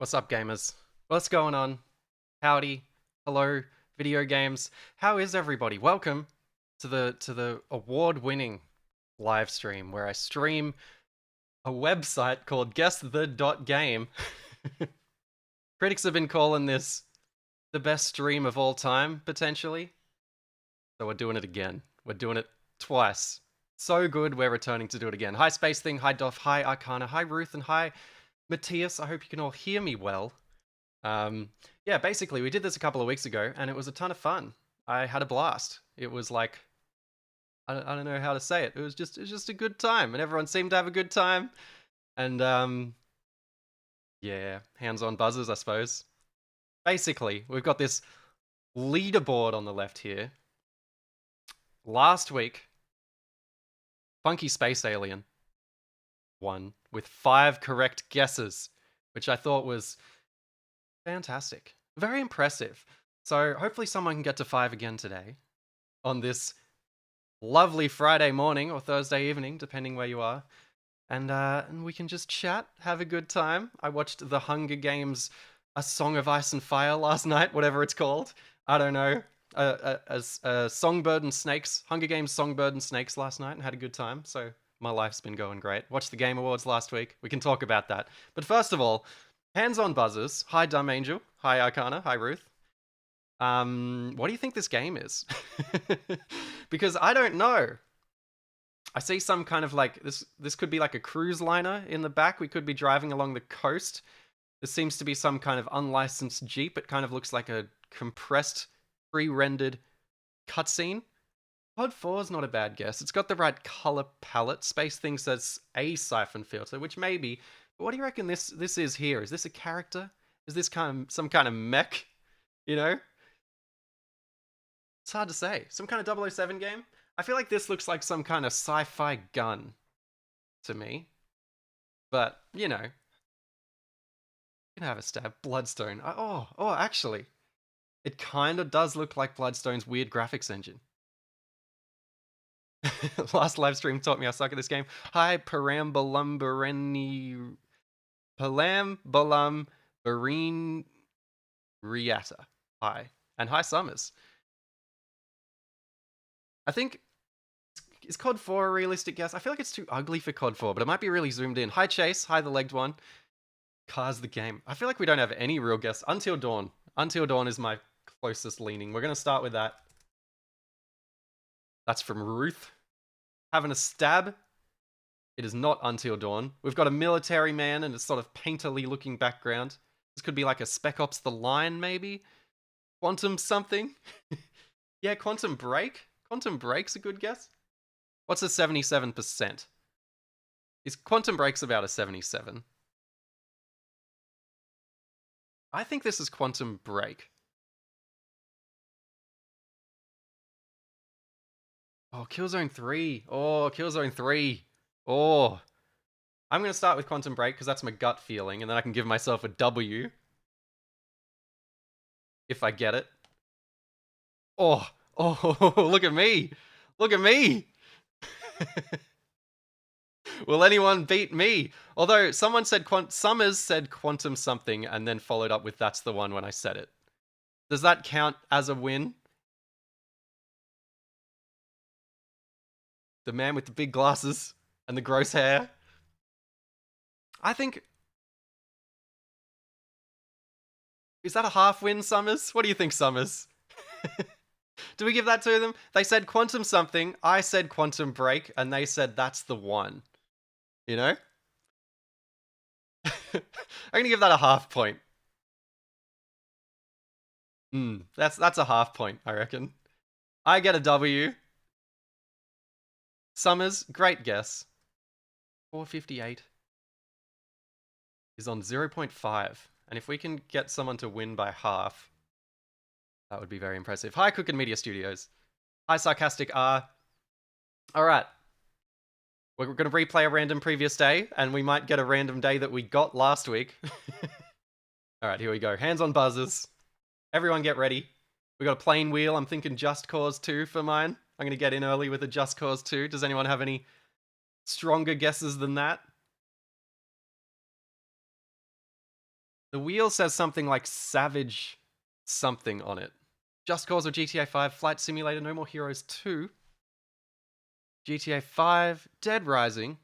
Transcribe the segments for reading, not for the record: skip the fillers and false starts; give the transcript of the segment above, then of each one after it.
What's up, gamers? What's going on? Howdy. Hello, video games. How is everybody? Welcome to the award-winning live stream where I stream a website called guessthedotgame. Critics have been calling this the best stream of all time, potentially. So we're doing it again. We're doing it twice. So good, we're returning to do it again. Hi, Space Thing. Hi, Doff. Hi, Arcana. Hi, Ruth. And hi, Matthias. I hope you can all hear me well. Yeah, basically, we did this a couple of weeks ago, and it was a ton of fun. I had a blast. It was like, I don't know how to say it. It was just a good time, and everyone seemed to have a good time. And yeah, hands-on buzzers, I suppose. Basically, we've got this leaderboard on the left here. Last week, Funky Space Alien won with 5 correct guesses, which I thought was fantastic. Very impressive. So hopefully someone can get to 5 again today on this lovely Friday morning or Thursday evening, depending where you are. And we can just chat, have a good time. I watched The Hunger Games, A Song of Ice and Fire last night, whatever it's called. I don't know. Songbird and Snakes, Hunger Games Songbird and Snakes last night and had a good time. So my life's been going great. Watched the Game Awards last week. We can talk about that. But first of all, hands-on buzzers. Hi, Dumb Angel. Hi, Arcana. Hi, Ruth. What do you think this game is? Because I don't know. I see some kind of like this could be like a cruise liner in the back. We could be driving along the coast. This seems to be some kind of unlicensed Jeep. It kind of looks like a compressed, pre-rendered cutscene. Pod 4 is not a bad guess. It's got the right color palette. Space Thing says a siphon filter, which maybe. But what do you reckon this is here? Is this a character? Is this kind of some kind of mech? You know? It's hard to say. Some kind of 007 game? I feel like this looks like some kind of sci-fi gun to me. But, you know. You can have a stab. Bloodstone. Actually. It kind of does look like Bloodstone's weird graphics engine. Last live stream taught me I suck at this game. Hi, Parambalumbareni... Palambalumbarine Riata. Hi. And hi, Summers. I think... Is COD 4 a realistic guess? I feel like it's too ugly for COD 4, but it might be really zoomed in. Hi, Chase. Hi, the legged one. Cars the game. I feel like we don't have any real guess. Until Dawn. Until Dawn is my closest leaning. We're going to start with that. That's from Ruth. Having a stab. It is not Until Dawn. We've got a military man and a sort of painterly looking background. This could be like a Spec Ops The Line, maybe? Quantum something? Yeah, Quantum Break? Quantum Break's a good guess. What's a 77%? Is Quantum Break's about a 77? I think this is Quantum Break. Oh, Killzone 3. Oh, Killzone 3. Oh. I'm going to start with Quantum Break because that's my gut feeling, and then I can give myself a W. If I get it. Oh, look at me. Look at me. Will anyone beat me? Although someone said Summers said Quantum something and then followed up with that's the one when I said it. Does that count as a win? The man with the big glasses and the gross hair. I think... Is that a half win, Summers? What do you think, Summers? Do we give that to them? They said Quantum something, I said Quantum Break, and they said that's the one. You know? I'm gonna give that a half point. That's a half point, I reckon. I get a W. Summers, great guess. 458 is on 0.5. And if we can get someone to win by half, that would be very impressive. Hi, Cook and Media Studios. Hi, Sarcastic R. All right. We're going to replay a random previous day, and we might get a random day that we got last week. All right, here we go. Hands on buzzers. Everyone get ready. We got a plane wheel. I'm thinking Just Cause 2 for mine. I'm going to get in early with a Just Cause 2. Does anyone have any stronger guesses than that? The wheel says something like Savage something on it. Just Cause or GTA 5, Flight Simulator, No More Heroes 2, GTA 5, Dead Rising.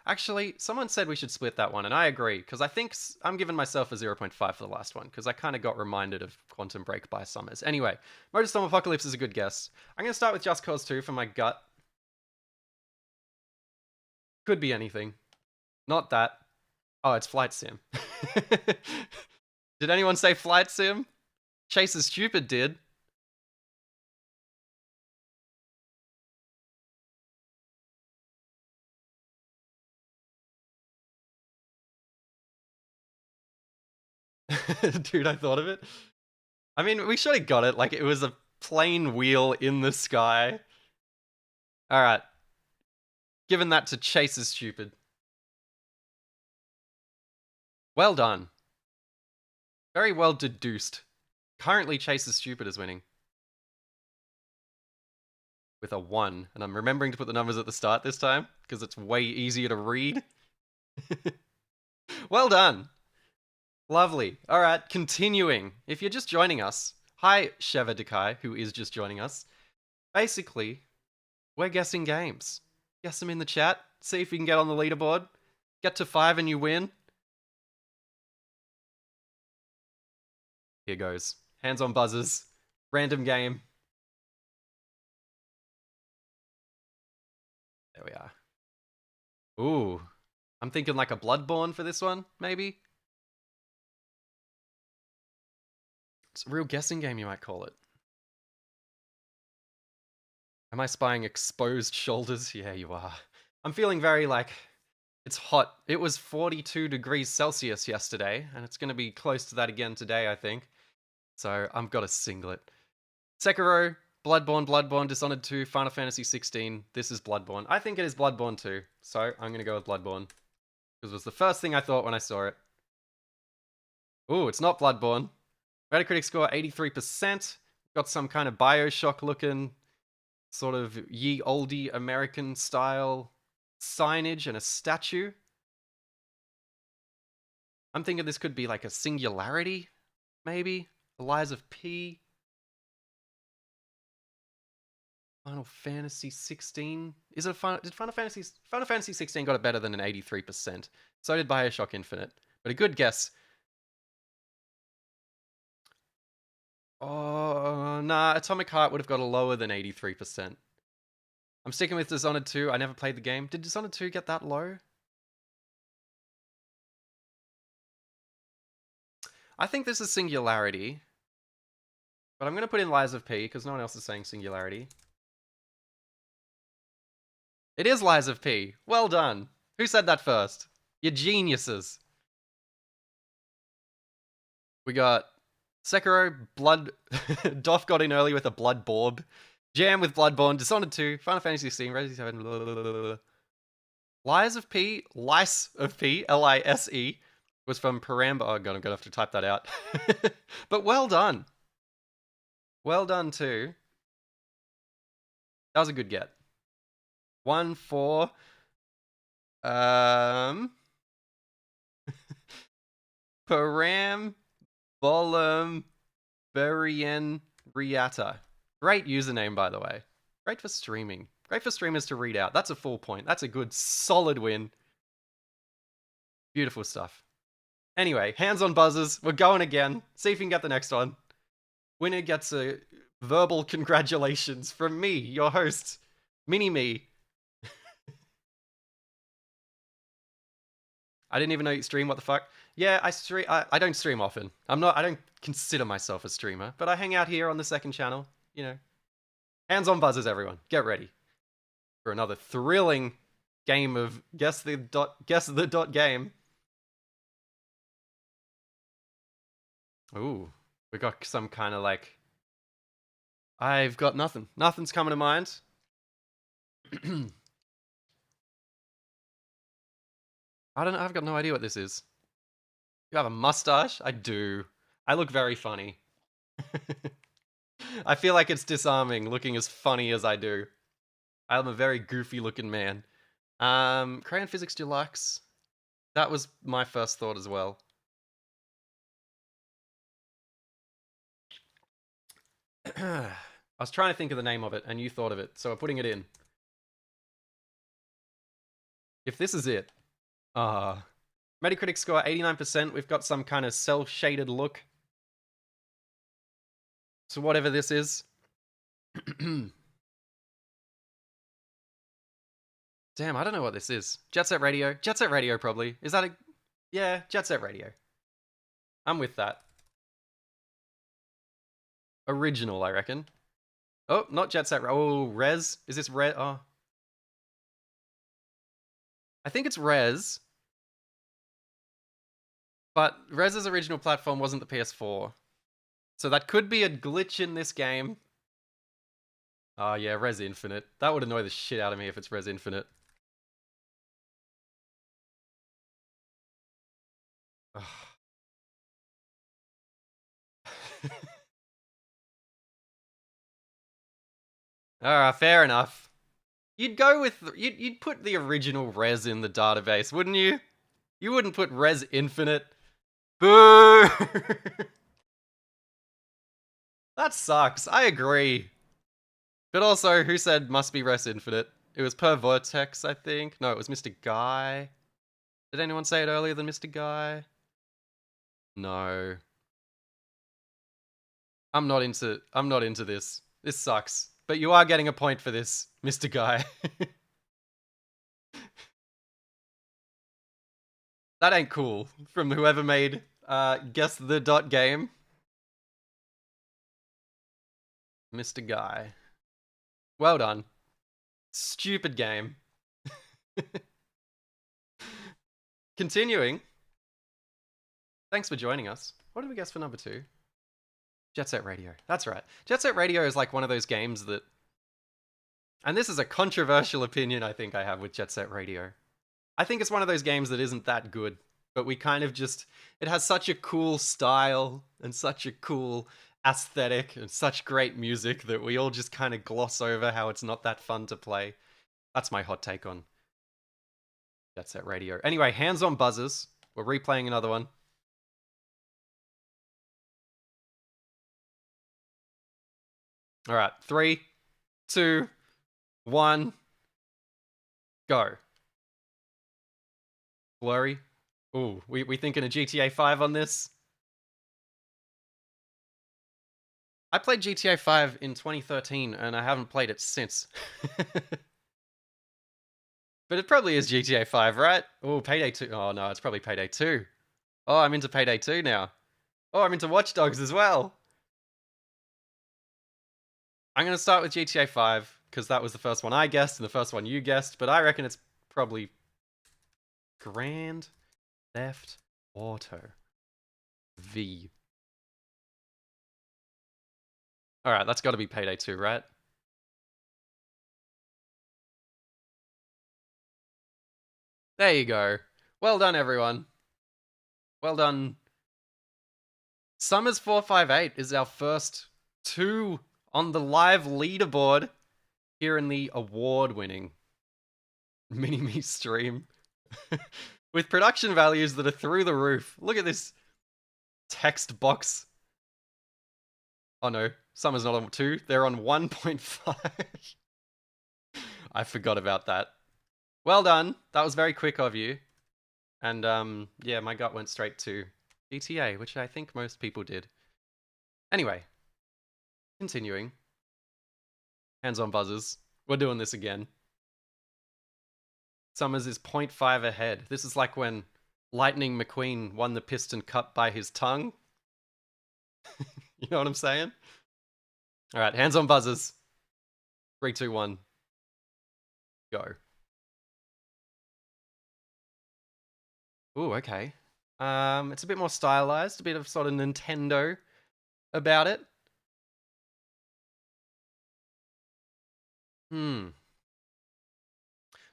Actually, someone said we should split that one, and I agree, because I think I'm giving myself a 0.5 for the last one, because I kind of got reminded of Quantum Break by Summers. Anyway, Motorstorm Apocalypse is a good guess. I'm going to start with Just Cause 2 for my gut. Could be anything. Not that. Oh, it's Flight Sim. Did anyone say Flight Sim? Chase is Stupid did. Dude, I thought of it. I mean, we should have got it. Like, it was a plain wheel in the sky. Alright. Giving that to Chase is Stupid. Well done. Very well deduced. Currently, Chase is Stupid is winning. With a 1. And I'm remembering to put the numbers at the start this time, because it's way easier to read. Well done. Lovely. All right, continuing. If you're just joining us, hi, Sheva Dekai, who is just joining us. Basically, we're guessing games. Guess them in the chat. See if you can get on the leaderboard. Get to 5 and you win. Here goes. Hands on buzzers. Random game. There we are. Ooh. I'm thinking like a Bloodborne for this one, maybe? It's a real guessing game, you might call it. Am I spying exposed shoulders? Yeah, you are. I'm feeling very like, it's hot. It was 42 degrees Celsius yesterday, and it's going to be close to that again today, I think. So I've got a singlet. Sekiro, Bloodborne, Dishonored 2, Final Fantasy 16. This is Bloodborne. I think it is Bloodborne 2, so I'm going to go with Bloodborne. Because it was the first thing I thought when I saw it. Ooh, it's not Bloodborne. Metacritic score 83%. Got some kind of Bioshock looking, sort of ye olde American style signage and a statue. I'm thinking this could be like a Singularity, maybe? The Lies of P. Final Fantasy 16. Is it did Final Fantasy 16 got it better than an 83%. So did Bioshock Infinite. But a good guess. Oh, nah, Atomic Heart would have got a lower than 83%. I'm sticking with Dishonored 2. I never played the game. Did Dishonored 2 get that low? I think this is Singularity. But I'm going to put in Lies of P, because no one else is saying Singularity. It is Lies of P. Well done. Who said that first? You geniuses. We got Sekiro, Blood... Doff got in early with a Blood Borb. Jam with Bloodborne, Dishonored 2, Final Fantasy 16, Resident 7, blah, blah, blah, blah. Lies of P, Lice of P, Lise, was from Paramba. Oh god, I'm gonna have to type that out. But well done. Well done too. That was a good get. 1 for Param Bolum Berien Riata. Great username, by the way. Great for streaming. Great for streamers to read out. That's a full point. That's a good, solid win. Beautiful stuff. Anyway, hands on buzzers. We're going again. See if you can get the next one. Winner gets a verbal congratulations from me, your host, Mini-Me. I didn't even know you stream. What the fuck? Yeah, I stream. I don't stream often. I don't consider myself a streamer, but I hang out here on the second channel. You know, hands on buzzers, everyone. Get ready for another thrilling game of guess the dot game. Ooh, we got some kind of like. I've got nothing. Nothing's coming to mind. I don't know. I've got no idea what this is. You have a mustache? I do. I look very funny. I feel like it's disarming looking as funny as I do. I'm a very goofy looking man. Crayon Physics Deluxe. That was my first thought as well. I was trying to think of the name of it, and you thought of it, so we're putting it in. If this is it, Metacritic score 89%. We've got some kind of cel-shaded look. So whatever this is. Damn, I don't know what this is. Jet Set Radio. Jet Set Radio, probably. Is that a... Yeah, Jet Set Radio. I'm with that. Original, I reckon. Oh, not Jet Set... Oh, Res? Is this Res? Oh. I think it's Res. But Res's original platform wasn't the PS4. So that could be a glitch in this game. Oh yeah, Res Infinite. That would annoy the shit out of me if it's Res Infinite. Alright, fair enough. You'd go with... You'd put the original Res in the database, wouldn't you? You wouldn't put Res Infinite. Boo! That sucks. I agree. But also, who said must be Res Infinite? It was per Vortex, I think. No, it was Mr. Guy. Did anyone say it earlier than Mr. Guy? No. I'm not into this. This sucks. But you are getting a point for this, Mr. Guy. That ain't cool. From whoever made Guess the Dot Game. Mr. Guy. Well done. Stupid game. Continuing. Thanks for joining us. What did we guess for number 2? Jet Set Radio. That's right. Jet Set Radio is like one of those games that... And this is a controversial opinion I think I have with Jet Set Radio. I think it's one of those games that isn't that good, but we kind of just... It has such a cool style and such a cool aesthetic and such great music that we all just kind of gloss over how it's not that fun to play. That's my hot take on Jet Set Radio. Anyway, hands on buzzers. We're replaying another one. All right, 3, 2, 1, go. Blurry. Ooh, we thinking of GTA 5 on this? I played GTA 5 in 2013 and I haven't played it since. But it probably is GTA 5, right? Oh, Payday 2. Oh no, it's probably Payday 2. Oh, I'm into Payday 2 now. Oh, I'm into Watch Dogs as well. I'm going to start with GTA 5 because that was the first one I guessed and the first one you guessed, but I reckon it's probably Grand Theft Auto V. Alright, that's got to be Payday 2, right? There you go. Well done, everyone. Well done. Summers 458 is our first 2 on the live leaderboard here in the award-winning Mini-Me stream. With production values that are through the roof. Look at this text box. Oh no, Summer's not on 2. They're on 1.5. I forgot about that. Well done. That was very quick of you. And yeah, my gut went straight to GTA, which I think most people did. Anyway, continuing. Hands on buzzers. We're doing this again. Summers is 0.5 ahead. This is like when Lightning McQueen won the Piston Cup by his tongue. You know what I'm saying? Alright, hands on buzzers. 3, 2, 1. Go. Ooh, okay. It's a bit more stylized, a bit of sort of Nintendo about it.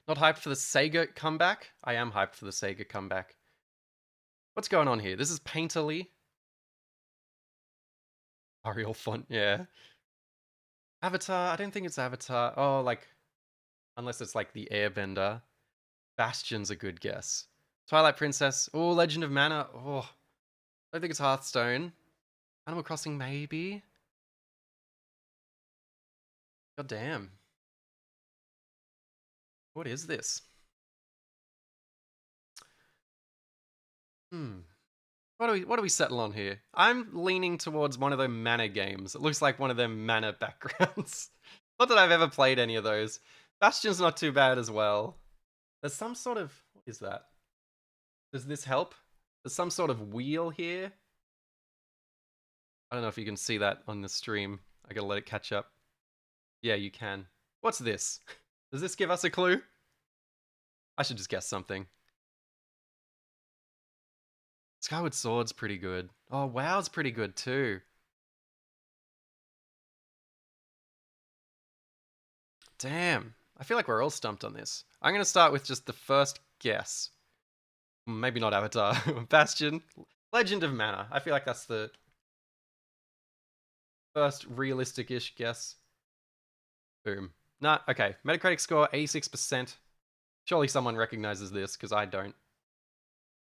Not hyped for the Sega comeback? I am hyped for the Sega comeback. What's going on here? This is Painterly. Arial font, yeah. Avatar, I don't think it's Avatar. Oh, like, unless it's like the Airbender. Bastion's a good guess. Twilight Princess. Oh, Legend of Mana. Oh, I don't think it's Hearthstone. Animal Crossing, maybe. God damn. What is this? What do we settle on here? I'm leaning towards one of the mana games. It looks like one of them mana backgrounds. Not that I've ever played any of those. Bastion's not too bad as well. There's some sort of... What is that? Does this help? There's some sort of wheel here. I don't know if you can see that on the stream. I gotta let it catch up. Yeah, you can. What's this? Does this give us a clue? I should just guess something. Skyward Sword's pretty good. Oh, WoW's pretty good too. Damn. I feel like we're all stumped on this. I'm going to start with just the first guess. Maybe not Avatar. Bastion. Legend of Mana. I feel like that's the first realistic-ish guess. Boom. Nah, okay. Metacritic score, 86%. Surely someone recognizes this, because I don't.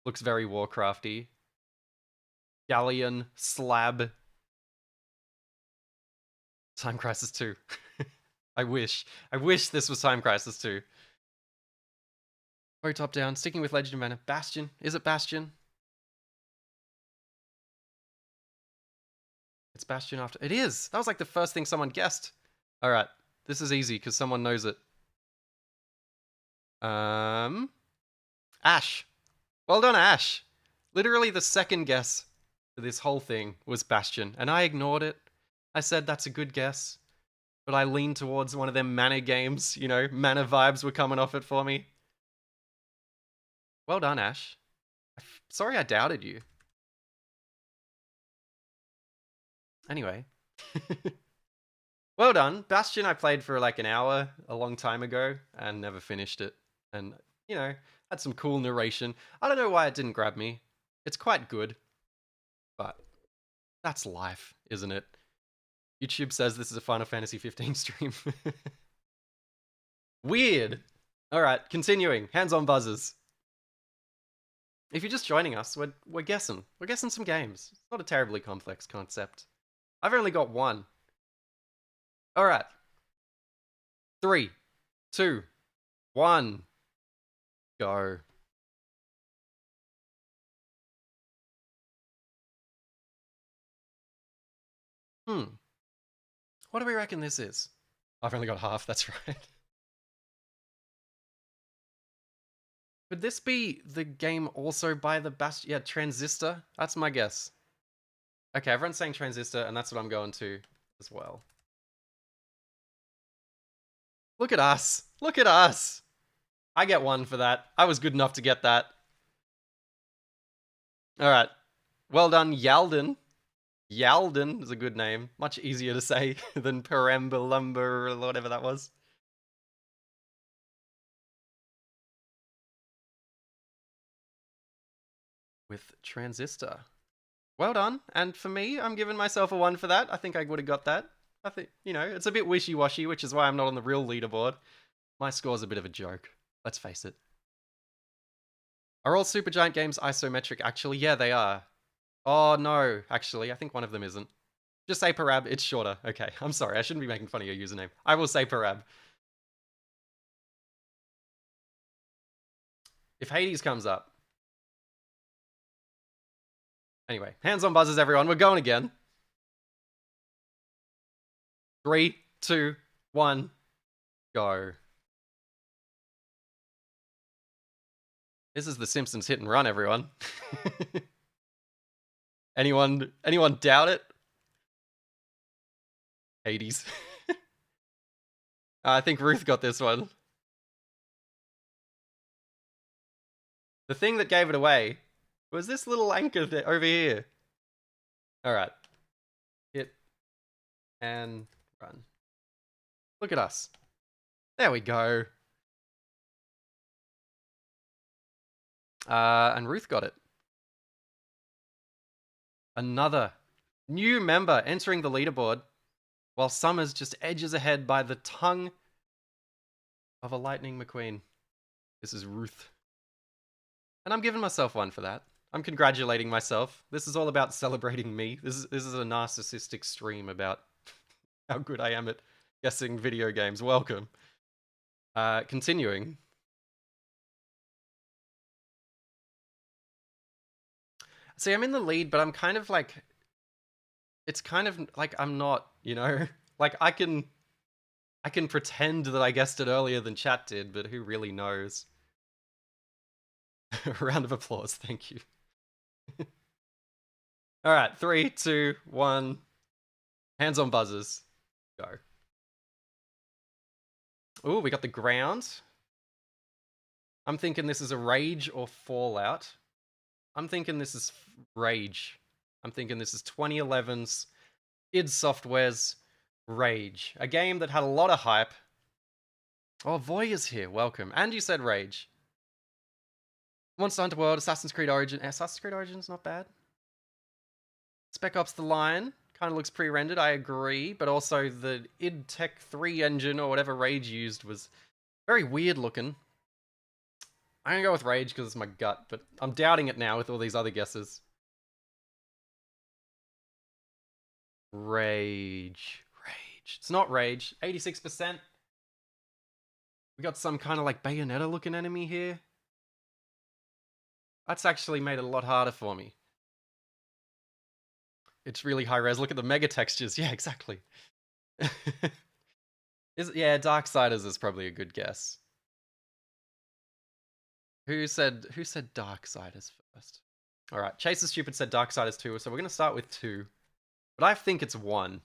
Looks very Warcrafty. Galleon. Slab. Time Crisis 2. I wish. I wish this was Time Crisis 2. Very top down. Sticking with Legend of Mana. Bastion. Is it Bastion? It's Bastion after. It is! That was like the first thing someone guessed. Alright. This is easy because someone knows it. Ash. Well done, Ash. Literally the second guess for this whole thing was Bastion, and I ignored it. I said that's a good guess, but I leaned towards one of them mana games. You know, mana vibes were coming off it for me. Well done, Ash. Sorry I doubted you. Anyway. Well done. Bastion I played for like an hour a long time ago and never finished it. And, you know, had some cool narration. I don't know why it didn't grab me. It's quite good. But that's life, isn't it? YouTube says this is a Final Fantasy 15 stream. Weird. Alright, continuing. Hands on buzzers. If you're just joining us, we're guessing. We're guessing some games. It's not a terribly complex concept. I've only got one. Alright. 3, 2, 1. Go. What do we reckon this is? I've only got half, that's right. Could this be the game also by the Bastion? Yeah, Transistor? That's my guess. Okay, everyone's saying Transistor, and that's what I'm going to as well. Look at us. Look at us. I get one for that. I was good enough to get that. Alright. Well done, Yalden. Yalden is a good name. Much easier to say than Perambulumber or whatever that was. With Transistor. Well done. And for me, I'm giving myself a 1 for that. I think I would have got that. I think, you know, it's a bit wishy-washy, which is why I'm not on the real leaderboard. My score's a bit of a joke. Let's face it. Are all Supergiant games isometric? Actually, yeah, they are. Oh, no. Actually, I think one of them isn't. Just say Parab. It's shorter. Okay, I'm sorry. I shouldn't be making fun of your username. I will say Parab. If Hades comes up. Anyway, hands on buzzers, everyone. We're going again. 3, 2, 1, go. This is The Simpsons hit and run, everyone. Anyone doubt it? Hades. I think Ruth got this one. The thing that gave it away was this little anchor over here. Alright. Hit and run. Look at us. There we go. And Ruth got it. Another new member entering the leaderboard, while Summers just edges ahead by the tongue of a Lightning McQueen. This is Ruth. And I'm giving myself one for that. I'm congratulating myself. This is all about celebrating me. This is a narcissistic stream about how good I am at guessing video games. Welcome. Continuing. See, I'm in the lead, but I'm kind of like... It's kind of like I'm not, you know? Like, I can pretend that I guessed it earlier than chat did, but who really knows? A round of applause, thank you. Alright, 3, 2, 1. Hands on buzzers. Go. Ooh, we got the ground. I'm thinking this is a Rage or Fallout. I'm thinking this is Rage. I'm thinking this is 2011's id Software's Rage. A game that had a lot of hype. Oh, Voy is here. Welcome. And you said Rage. Monster Hunter World, Assassin's Creed Origin. Assassin's Creed Origin's not bad. Spec Ops The Line. Kind of looks pre-rendered, I agree. But also the id Tech 3 engine or whatever Rage used was very weird looking. I'm gonna go with Rage because it's my gut, but I'm doubting it now with all these other guesses. Rage. It's not Rage. 86%. We got some kind of like Bayonetta looking enemy here. That's actually made it a lot harder for me. It's really high res. Look at the mega textures. Yeah, exactly. Yeah, Darksiders is probably a good guess. Who said Darksiders first? All right, Chase is Stupid said Darksiders 2, so we're going to start with 2. But I think it's 1.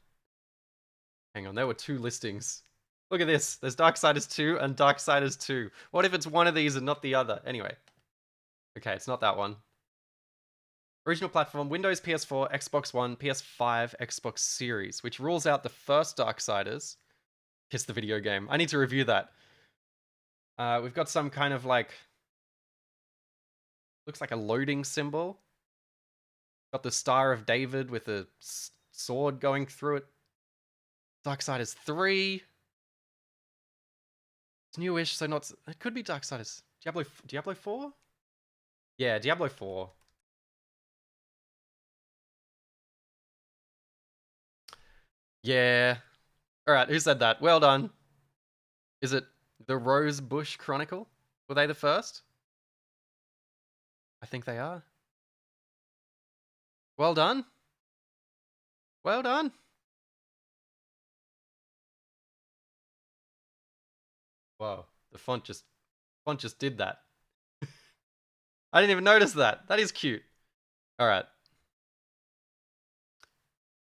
Hang on, there were 2 listings. Look at this. There's Darksiders 2 and Darksiders 2. What if it's one of these and not the other? Anyway. Okay, it's not that one. Original platform, Windows, PS4, Xbox One, PS5, Xbox Series, which rules out the first Darksiders. Kiss the video game. I need to review that. We've got some kind of like... Looks like a loading symbol. Got the Star of David with a sword going through it. Darksiders 3. It's newish, so not... It could be Darksiders. Diablo 4? Yeah, Diablo 4. Yeah. Alright, who said that? Well done. Is it the Rose Bush Chronicle? Were they the first? I think they are. Well done. Well done. Whoa, the font just did that. I didn't even notice that. That is cute. Alright.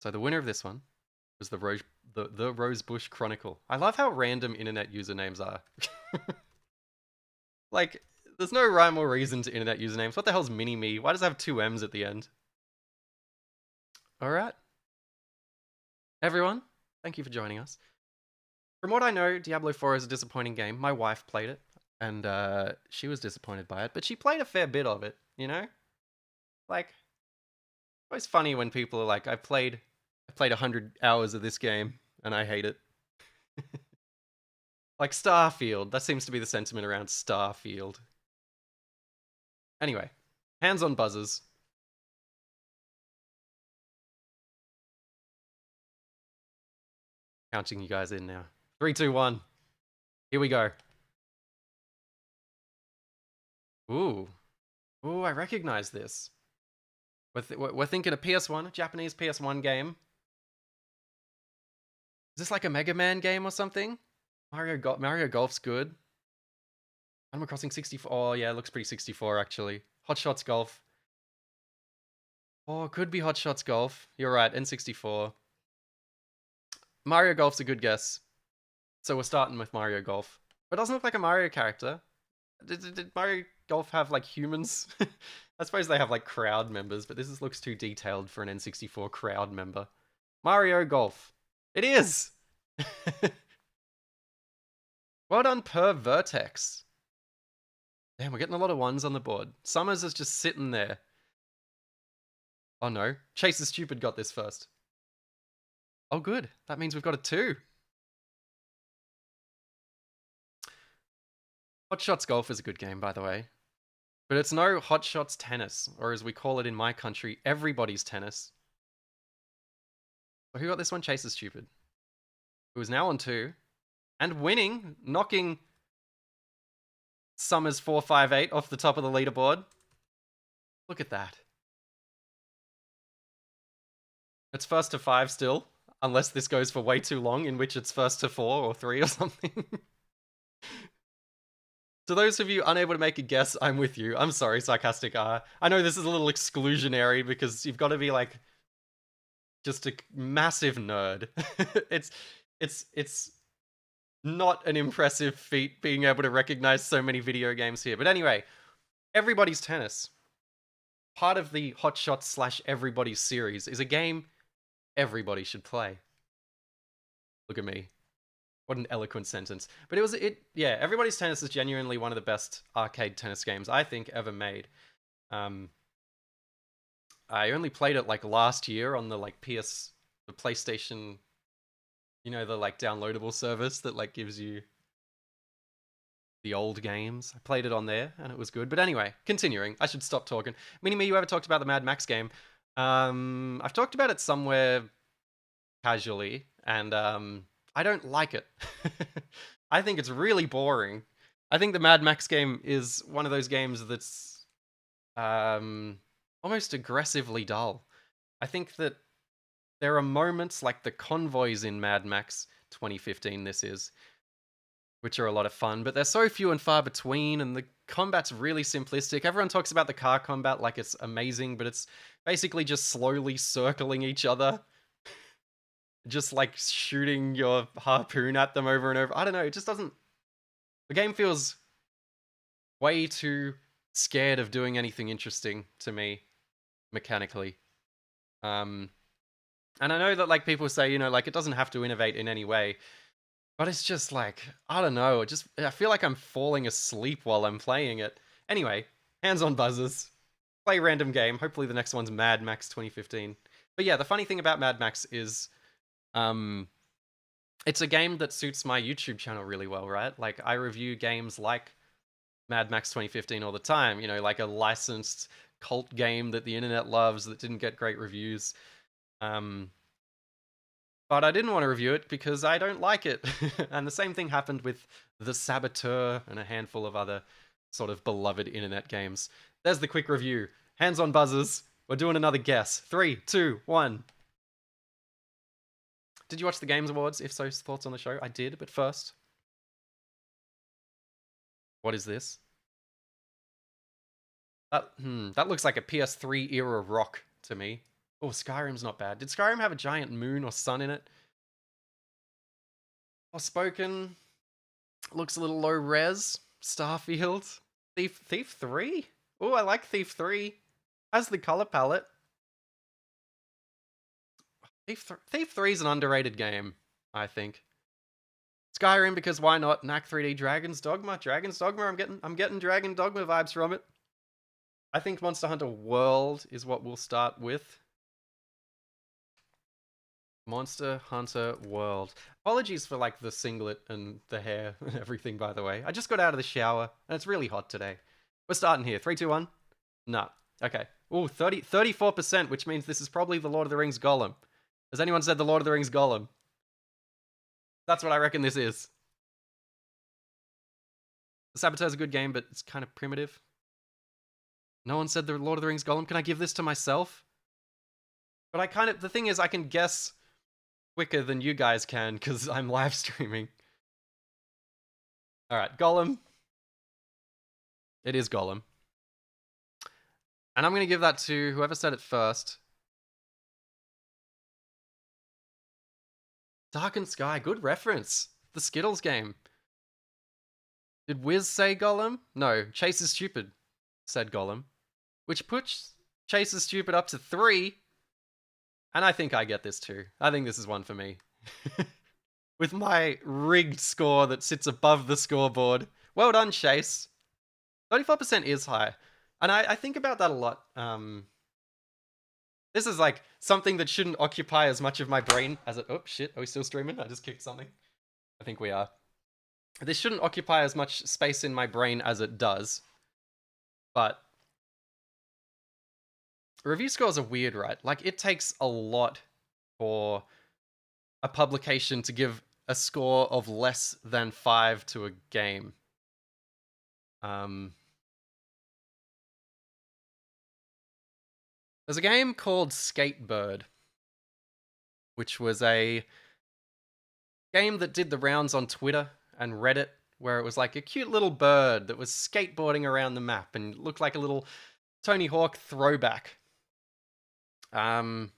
So the winner of this one was the Rose Bush Chronicle. I love how random internet usernames are. Like, there's no rhyme or reason to internet usernames. What the hell's Mini-Me? Why does it have 2 M's at the end? Alright. Everyone, thank you for joining us. From what I know, Diablo 4 is a disappointing game. My wife played it, and she was disappointed by it, but she played a fair bit of it, you know? Like, it's always funny when people are like, I played 100 hours of this game, and I hate it. Like Starfield. That seems to be the sentiment around Starfield. Anyway, hands on buzzers. Counting you guys in now. 3, 2, 1. Here we go. Ooh. Ooh, I recognize this. We're thinking a PS1, a Japanese PS1 game. Is this like a Mega Man game or something? Mario Golf's good. Animal Crossing 64. Oh, yeah, it looks pretty 64, actually. Hot Shots Golf. Oh, it could be Hot Shots Golf. You're right, N64. Mario Golf's a good guess. So we're starting with Mario Golf. But it doesn't look like a Mario character. Did Mario Golf have, like, humans? I suppose they have, like, crowd members, but this looks too detailed for an N64 crowd member. Mario Golf. It is! Well done per Vertex. Damn, we're getting a lot of 1s on the board. Summers is just sitting there. Oh no, Chase the Stupid got this first. Oh good, that means we've got a 2. Hot Shots Golf is a good game, by the way. But it's no Hot Shots tennis, or as we call it in my country, everybody's tennis. Who got this one? Chase is Stupid. Who is now on 2 and winning, knocking Summers 458 off the top of the leaderboard. Look at that. It's first to 5 still, unless this goes for way too long, in which it's first to 4 or 3 or something. To those of you unable to make a guess, I'm with you. I'm sorry, Sarcastic R. I know this is a little exclusionary because you've got to be like just a massive nerd. it's not an impressive feat being able to recognize so many video games here. But anyway, Everybody's Tennis, part of the Hot Shots / Everybody's series, is a game everybody should play. Look at me. What an eloquent sentence. But yeah, Everybody's Tennis is genuinely one of the best arcade tennis games I think ever made. I only played it like last year on the the PlayStation, you know, the like downloadable service that like gives you the old games. I played it on there and it was good. But anyway, continuing. I should stop talking. Mini-Me, you ever talked about the Mad Max game? I've talked about it somewhere casually, and I don't like it. I think it's really boring. I think the Mad Max game is one of those games that's almost aggressively dull. I think that there are moments like the convoys in Mad Max 2015, this is, which are a lot of fun, but they're so few and far between, and the combat's really simplistic. Everyone talks about the car combat like it's amazing, but it's basically just slowly circling each other. Just like shooting your harpoon at them over and over. I don't know, it just doesn't... The game feels way too scared of doing anything interesting to me, mechanically. And I know that like people say, you know, like it doesn't have to innovate in any way, but it's just like, I don't know, I feel like I'm falling asleep while I'm playing it. Anyway, hands on buzzers. Play random game. Hopefully the next one's Mad Max 2015. But yeah, the funny thing about Mad Max is it's a game that suits my YouTube channel really well, right? Like I review games like Mad Max 2015 all the time, you know, like a licensed cult game that the internet loves that didn't get great reviews. But I didn't want to review it because I don't like it. And the same thing happened with The Saboteur and a handful of other sort of beloved internet games. There's the quick review. Hands on buzzers. We're doing another guess. 3, 2, 1. Did you watch the Games Awards? If so, thoughts on the show? I did, but first... What is this? That looks like a PS3 era rock to me. Oh, Skyrim's not bad. Did Skyrim have a giant moon or sun in it? Forspoken looks a little low res. Starfield. Thief 3? Oh, I like Thief 3. Has the color palette. Thief 3 is an underrated game, I think. Skyrim, because why not? Knack 3D Dragon's Dogma. Dragon's Dogma, I'm getting Dragon Dogma vibes from it. I think Monster Hunter World is what we'll start with. Monster Hunter World. Apologies for like the singlet and the hair and everything, by the way. I just got out of the shower and it's really hot today. We're starting here. 3, 2, 1. No. Okay. Ooh, 34%, which means this is probably the Lord of the Rings Gollum. Has anyone said the Lord of the Rings Gollum? That's what I reckon this is. The Saboteur's a good game, but it's kind of primitive. No one said the Lord of the Rings Gollum. Can I give this to myself? But the thing is, I can guess quicker than you guys can, because I'm live streaming. Alright, Gollum. It is Gollum. And I'm going to give that to whoever said it first. Darkened Sky, good reference. The Skittles game. Did Wiz say Gollum? No, Chase is Stupid said Gollum. Which puts Chase is Stupid up to 3. And I think I get this too. I think this is one for me. With my rigged score that sits above the scoreboard. Well done, Chase. 34% is high. And I think about that a lot. This is like something that shouldn't occupy as much of my brain as it... Oh, shit. Are we still streaming? I just kicked something. I think we are. This shouldn't occupy as much space in my brain as it does. But review scores are weird, right? Like, it takes a lot for a publication to give a score of less than 5 to a game. There's a game called Skatebird, which was a game that did the rounds on Twitter and Reddit, where it was like a cute little bird that was skateboarding around the map and looked like a little Tony Hawk throwback. And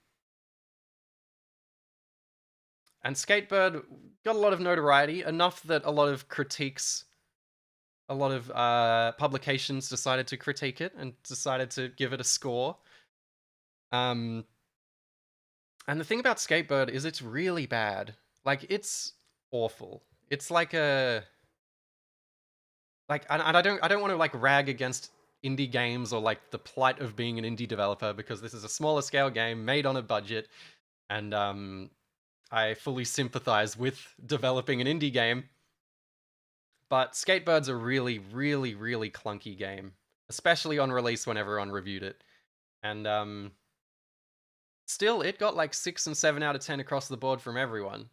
Skatebird got a lot of notoriety, enough that a lot of critiques, a lot of publications decided to critique it and decided to give it a score. And the thing about Skatebird is it's really bad. Like, it's awful. It's like a... Like, and I don't want to, like, rag against indie games or, like, the plight of being an indie developer, because this is a smaller scale game made on a budget, and I fully sympathize with developing an indie game. But Skatebird's a really, really, really clunky game, especially on release when everyone reviewed it. And still, it got like 6 and 7 out of 10 across the board from everyone.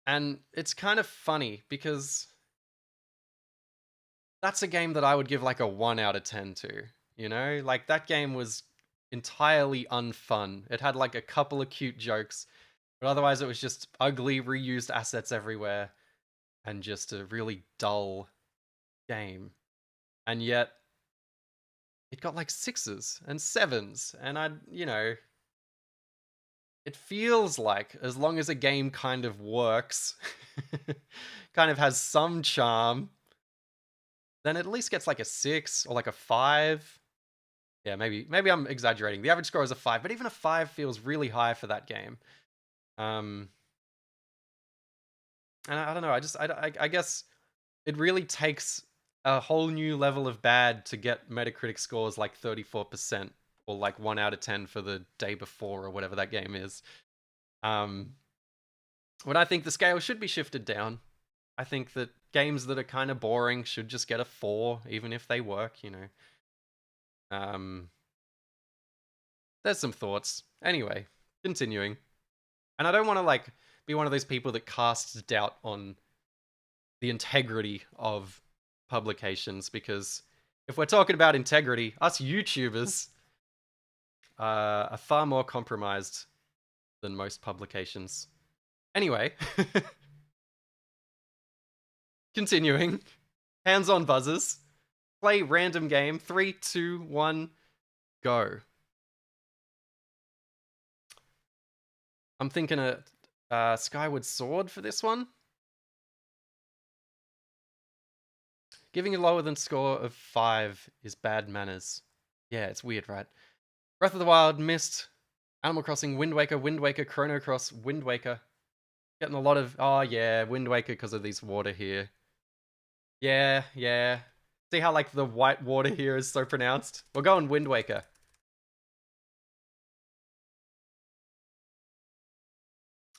And it's kind of funny because that's a game that I would give like a 1 out of 10 to, you know? Like, that game was entirely unfun. It had like a couple of cute jokes, but otherwise it was just ugly, reused assets everywhere and just a really dull game. And yet, it got like 6s and 7s, and it feels like as long as a game kind of works, kind of has some charm, then it at least gets like a 6 or like a 5. Yeah, maybe I'm exaggerating. The average score is a 5, but even a 5 feels really high for that game. And I don't know. I guess it really takes a whole new level of bad to get Metacritic scores like 34% or like 1 out of 10 for the day before or whatever that game is. When I think the scale should be shifted down. I think that games that are kind of boring should just get a 4, even if they work, you know. There's some thoughts. Anyway, continuing. And I don't want to like be one of those people that casts doubt on the integrity of publications, because if we're talking about integrity, us YouTubers are far more compromised than most publications. Anyway, continuing. Hands-on buzzers. Play random game. 3, 2, 1, go. I'm thinking a Skyward Sword for this one. Giving a lower than score of 5 is bad manners. Yeah, it's weird, right? Breath of the Wild, Myst, Animal Crossing, Wind Waker, Chrono Cross, Wind Waker. Getting a lot of... Oh, yeah, Wind Waker because of these water here. Yeah. See how, like, the white water here is so pronounced? We're going Wind Waker.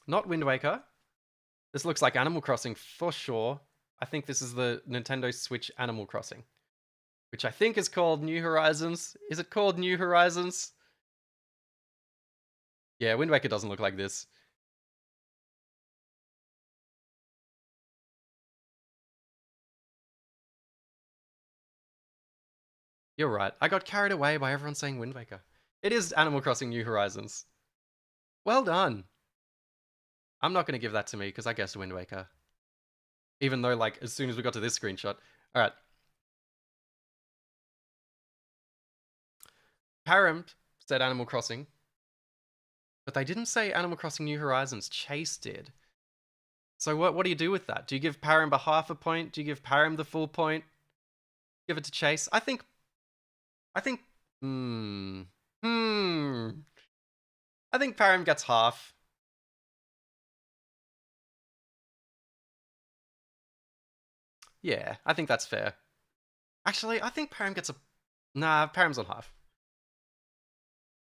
Not Wind Waker. This looks like Animal Crossing for sure. I think this is the Nintendo Switch Animal Crossing, which I think is called New Horizons. Is it called New Horizons? Yeah, Wind Waker doesn't look like this. You're right. I got carried away by everyone saying Wind Waker. It is Animal Crossing New Horizons. Well done. I'm not going to give that to me because I guessed Wind Waker. Even though, like, as soon as we got to this screenshot. Alright. Param said Animal Crossing. But they didn't say Animal Crossing New Horizons. Chase did. So what do you do with that? Do you give Param a half a point? Do you give Param the full point? Give it to Chase? I think... I think Param gets half. Yeah, I think that's fair. Actually, I think Param gets a... Nah, Param's on half.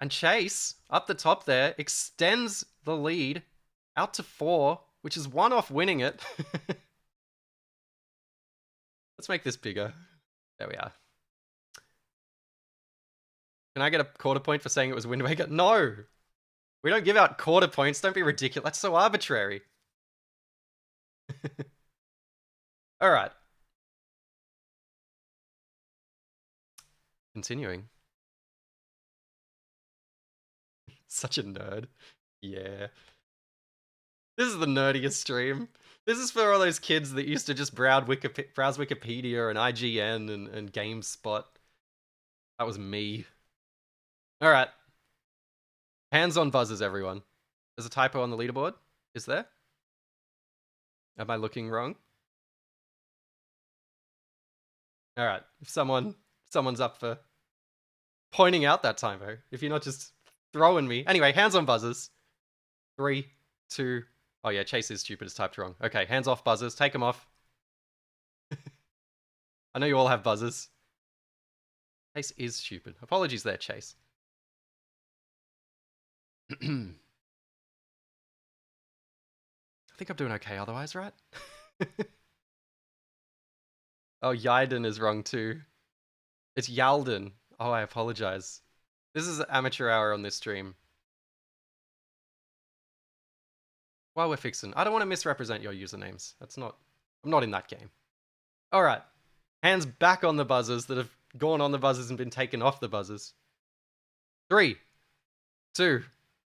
And Chase, up the top there, extends the lead out to 4, which is 1 off winning it. Let's make this bigger. There we are. Can I get a quarter point for saying it was Wind Waker? No! We don't give out quarter points. Don't be ridiculous. That's so arbitrary. Alright. Continuing. Such a nerd. Yeah. This is the nerdiest stream. This is for all those kids that used to just browse Wikipedia and IGN and GameSpot. That was me. Alright. Hands on buzzers, everyone. There's a typo on the leaderboard. Is there? Am I looking wrong? Alright. If someone's up for pointing out that typo. If you're not just throwing me. Anyway, hands on buzzers. 3, 2... Oh yeah, Chase is stupid, it's typed wrong. Okay, hands off buzzers. Take them off. I know you all have buzzers. Chase is stupid. Apologies there, Chase. I think I'm doing okay otherwise, right? Oh, Yiden is wrong too. It's Yalden. Oh, I apologize. This is amateur hour on this stream. While we're fixing, I don't want to misrepresent your usernames. I'm not in that game. Alright. Hands back on the buzzers that have gone on the buzzers and been taken off the buzzers. 3, 2.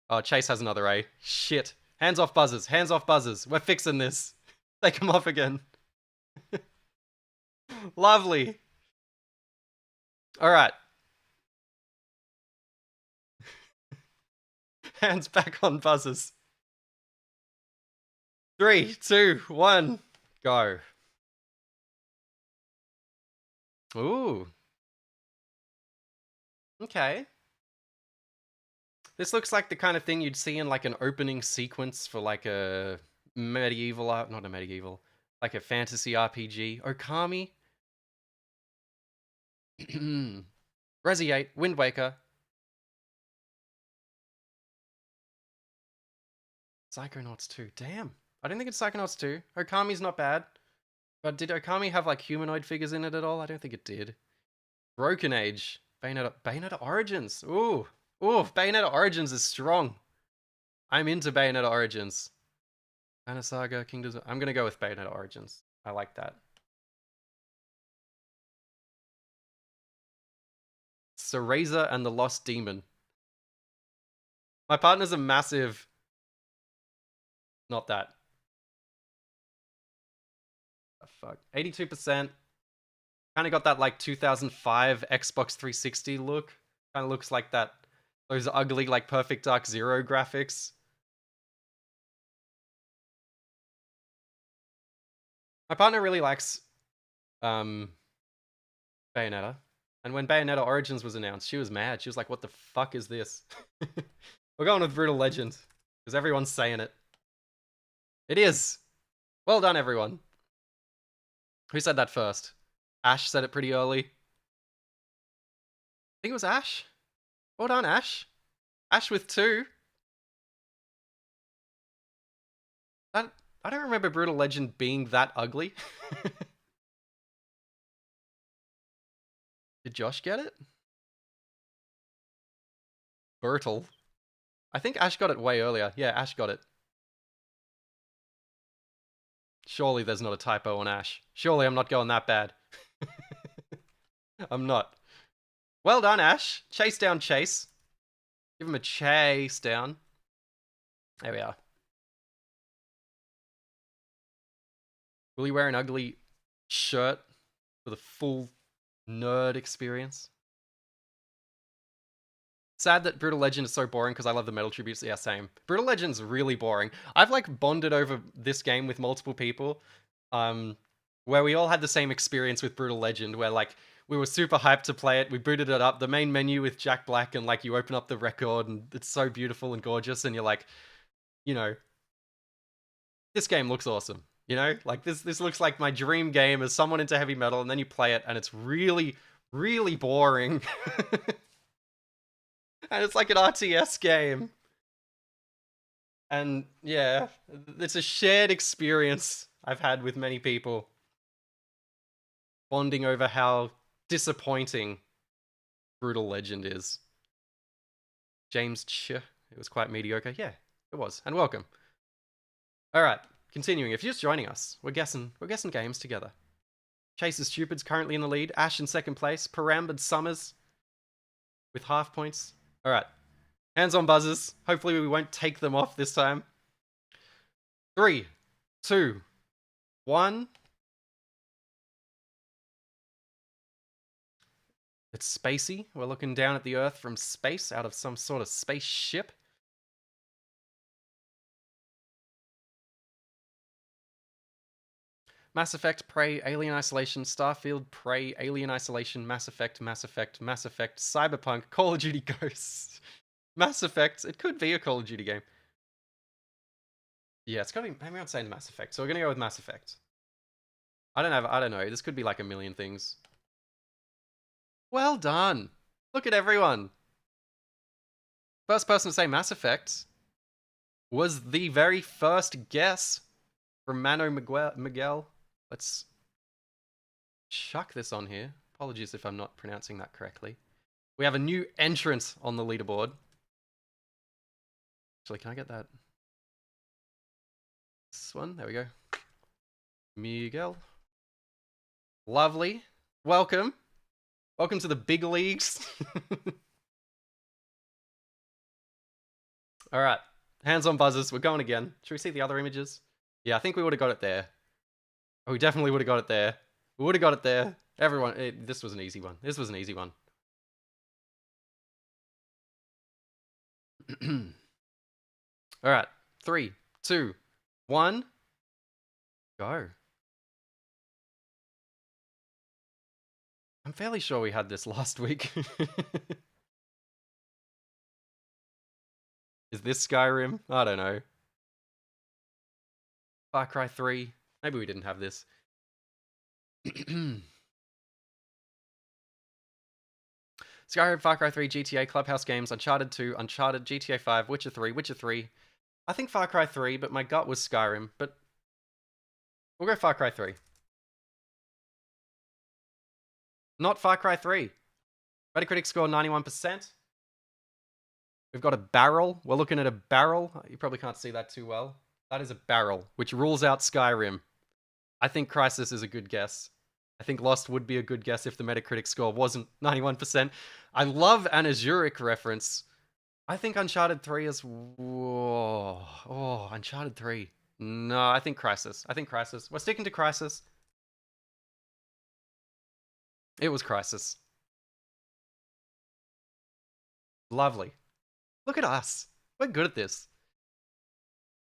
Oh, Chase has another A. Shit. Hands off buzzers. Hands off buzzers. We're fixing this. Take them off again. Lovely. Alright. Hands back on buzzers. 3, 2, 1, go. Ooh. Okay. This looks like the kind of thing you'd see in like an opening sequence for like a medieval, not a medieval, like a fantasy RPG. Okami. Resi 8, Wind Waker. Psychonauts 2, damn. I don't think it's Psychonauts 2. Okami's not bad. But did Okami have like humanoid figures in it at all? I don't think it did. Broken Age. Bayonetta Origins. Ooh. Ooh, Bayonetta Origins is strong. I'm into Bayonetta Origins. Banner Saga, Kingdoms. I'm gonna go with Bayonetta Origins. I like that. Cereza and the Lost Demon. My partner's a massive... Not that. Oh, fuck. 82%. Kind of got that like 2005 Xbox 360 look. Kind of looks like that. Those ugly like Perfect Dark Zero graphics. My partner really likes Bayonetta. And when Bayonetta Origins was announced, she was mad. She was like, what the fuck is this? We're going with Brutal Legend. Because everyone's saying it. It is. Well done, everyone. Who said that first? Ash said it pretty early. I think it was Ash. Well done, Ash. Ash with 2. I don't remember Brutal Legend being that ugly. Did Josh get it? Bertle. I think Ash got it way earlier. Yeah, Ash got it. Surely there's not a typo on Ash. Surely I'm not going that bad. I'm not. Well done, Ash. Chase down Chase. Give him a chase down. There we are. Will he wear an ugly shirt for the full nerd experience? Sad that Brutal Legend is so boring because I love the metal tributes. Yeah, same. Brutal Legend's really boring. I've like bonded over this game with multiple people, where we all had the same experience with Brutal Legend, where like we were super hyped to play it. We booted it up, the main menu with Jack Black, and like you open up the record and it's so beautiful and gorgeous, and you're like, you know, this game looks awesome. You know, like this looks like my dream game as someone into heavy metal, and then you play it and it's really, really boring. And it's like an RTS game. And yeah, it's a shared experience I've had with many people. Bonding over how disappointing Brutal Legend is. James Ch. It was quite mediocre. Yeah, it was. And welcome. All right, continuing. If you're just joining us, we're guessing games together. Chase is Stupid's currently in the lead. Ash in second place. Parambered Summers with half points. All right, hands on buzzers. Hopefully we won't take them off this time. 3, 2, 1. It's spacey. We're looking down at the Earth from space, out of some sort of spaceship. Mass Effect, Prey, Alien Isolation, Starfield, Prey, Alien Isolation, Mass Effect, Cyberpunk, Call of Duty Ghosts. Mass Effect, it could be a Call of Duty game. Yeah, it's gotta be, maybe I'm saying Mass Effect, so we're gonna go with Mass Effect. I don't know, this could be like a million things. Well done! Look at everyone! First person to say Mass Effect was the very first guess from Mano Miguel. Let's chuck this on here. Apologies if I'm not pronouncing that correctly. We have a new entrant on the leaderboard. Actually, can I get that? This one, there we go. Miguel. Lovely. Welcome. Welcome to the big leagues. All right, hands on buzzers. We're going again. Should we see the other images? Yeah, I think we would have got it there. Oh, we definitely would have got it there. We would have got it there. Everyone, this was an easy one. This was an easy one. All right, 3, 2, 1, go. I'm fairly sure we had this last week. Is this Skyrim? I don't know. Far Cry 3. Maybe we didn't have this. Skyrim, Far Cry 3, GTA, Clubhouse Games, Uncharted 2, Uncharted, GTA 5, Witcher 3, Witcher 3. I think Far Cry 3, but my gut was Skyrim. But we'll go Far Cry 3. Not Far Cry 3. Metacritic score 91%. We've got a barrel. We're looking at a barrel. You probably can't see that too well. That is a barrel, which rules out Skyrim. I think Crysis is a good guess. I think Lost would be a good guess if the Metacritic score wasn't 91%. I love an Azuric reference. I think Uncharted 3 is... Whoa. Oh, Uncharted 3. No, I think Crysis. I think Crysis. We're sticking to Crysis. It was Crysis. Lovely. Look at us. We're good at this.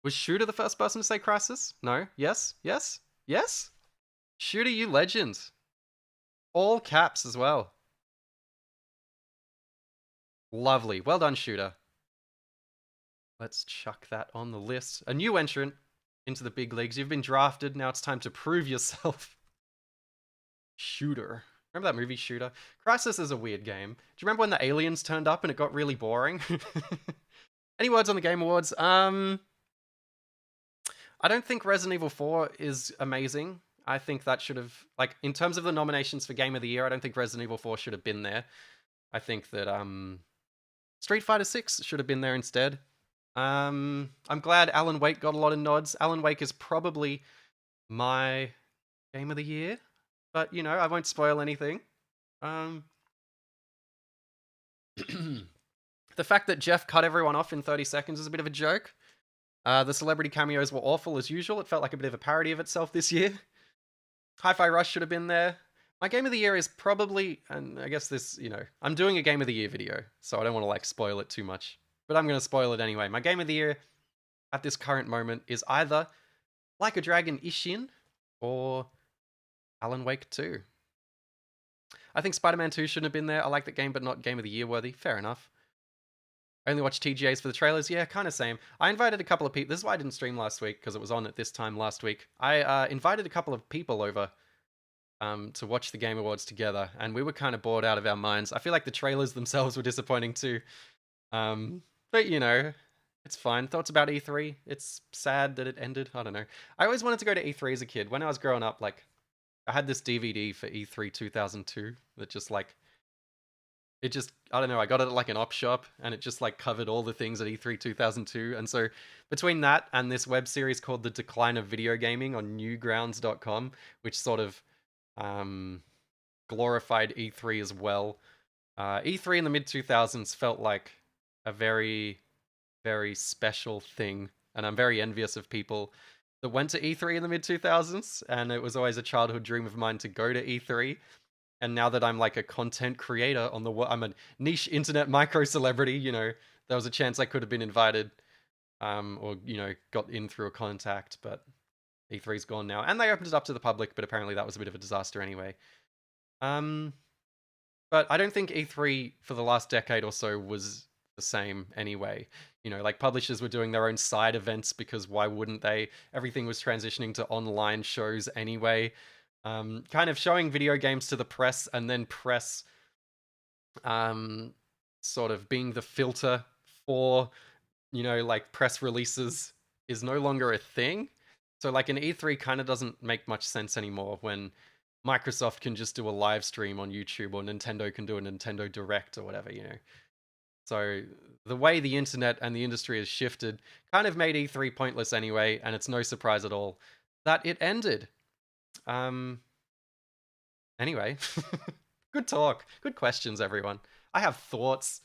Was Shooter the first person to say Crysis? No? Yes? Yes? Yes? Shooter, you legend. All caps as well. Lovely. Well done, Shooter. Let's chuck that on the list. A new entrant into the big leagues. You've been drafted. Now it's time to prove yourself. Shooter. Remember that movie, Shooter? Crysis is a weird game. Do you remember when the aliens turned up and it got really boring? Any words on the Game Awards? I don't think Resident Evil 4 is amazing. I think that should have, like, in terms of the nominations for Game of the Year, I don't think Resident Evil 4 should have been there. I think that Street Fighter 6 should have been there instead. I'm glad Alan Wake got a lot of nods. Alan Wake is probably my Game of the Year, but, you know, I won't spoil anything. The fact that Jeff cut everyone off in 30 seconds is a bit of a joke. The celebrity cameos were awful as usual. It felt like a bit of a parody of itself this year. Hi-Fi Rush should have been there. My Game of the Year is probably, and I guess this, you know, I'm doing a Game of the Year video, so I don't want to, like, spoil it too much. But I'm going to spoil it anyway. My Game of the Year at this current moment is either Like a Dragon Ishin or Alan Wake 2. I think Spider-Man 2 shouldn't have been there. I like that game, but not Game of the Year worthy. Fair enough. I only watched TGAs for the trailers. Yeah, kind of same. I invited a couple of people. This is why I didn't stream last week, because it was on at this time last week. I invited a couple of people over to watch the Game Awards together, and we were kind of bored out of our minds. I feel like the trailers themselves were disappointing too. But, you know, it's fine. Thoughts about E3? It's sad that it ended. I don't know. I always wanted to go to E3 as a kid. When I was growing up, like, I had this DVD for E3 2002 that just, like, It just, I don't know, I got it at like an op shop and it just like covered all the things at E3 2002. And so between that and this web series called The Decline of Video Gaming on newgrounds.com, which sort of glorified E3 as well. E3 in the mid 2000s felt like a very, very special thing. And I'm very envious of people that went to E3 in the mid 2000s. And it was always a childhood dream of mine to go to E3. And now that I'm like a content creator on the I'm a niche internet micro celebrity, you know, there was a chance I could have been invited, or you know, got in through a contact, but E3's gone now, and they opened it up to the public, but apparently that was a bit of a disaster anyway. But I don't think E3 for the last decade or so was the same anyway. You know, like publishers were doing their own side events because why wouldn't they? Everything was transitioning to online shows anyway. Kind of showing video games to the press and then press sort of being the filter for, you know, like press releases is no longer a thing. So like an E3 kind of doesn't make much sense anymore when Microsoft can just do a live stream on YouTube or Nintendo can do a Nintendo Direct or whatever, you know. So the way the internet and the industry has shifted kind of made E3 pointless anyway, and it's no surprise at all that it ended. Anyway, good talk. Good questions, everyone. I have thoughts.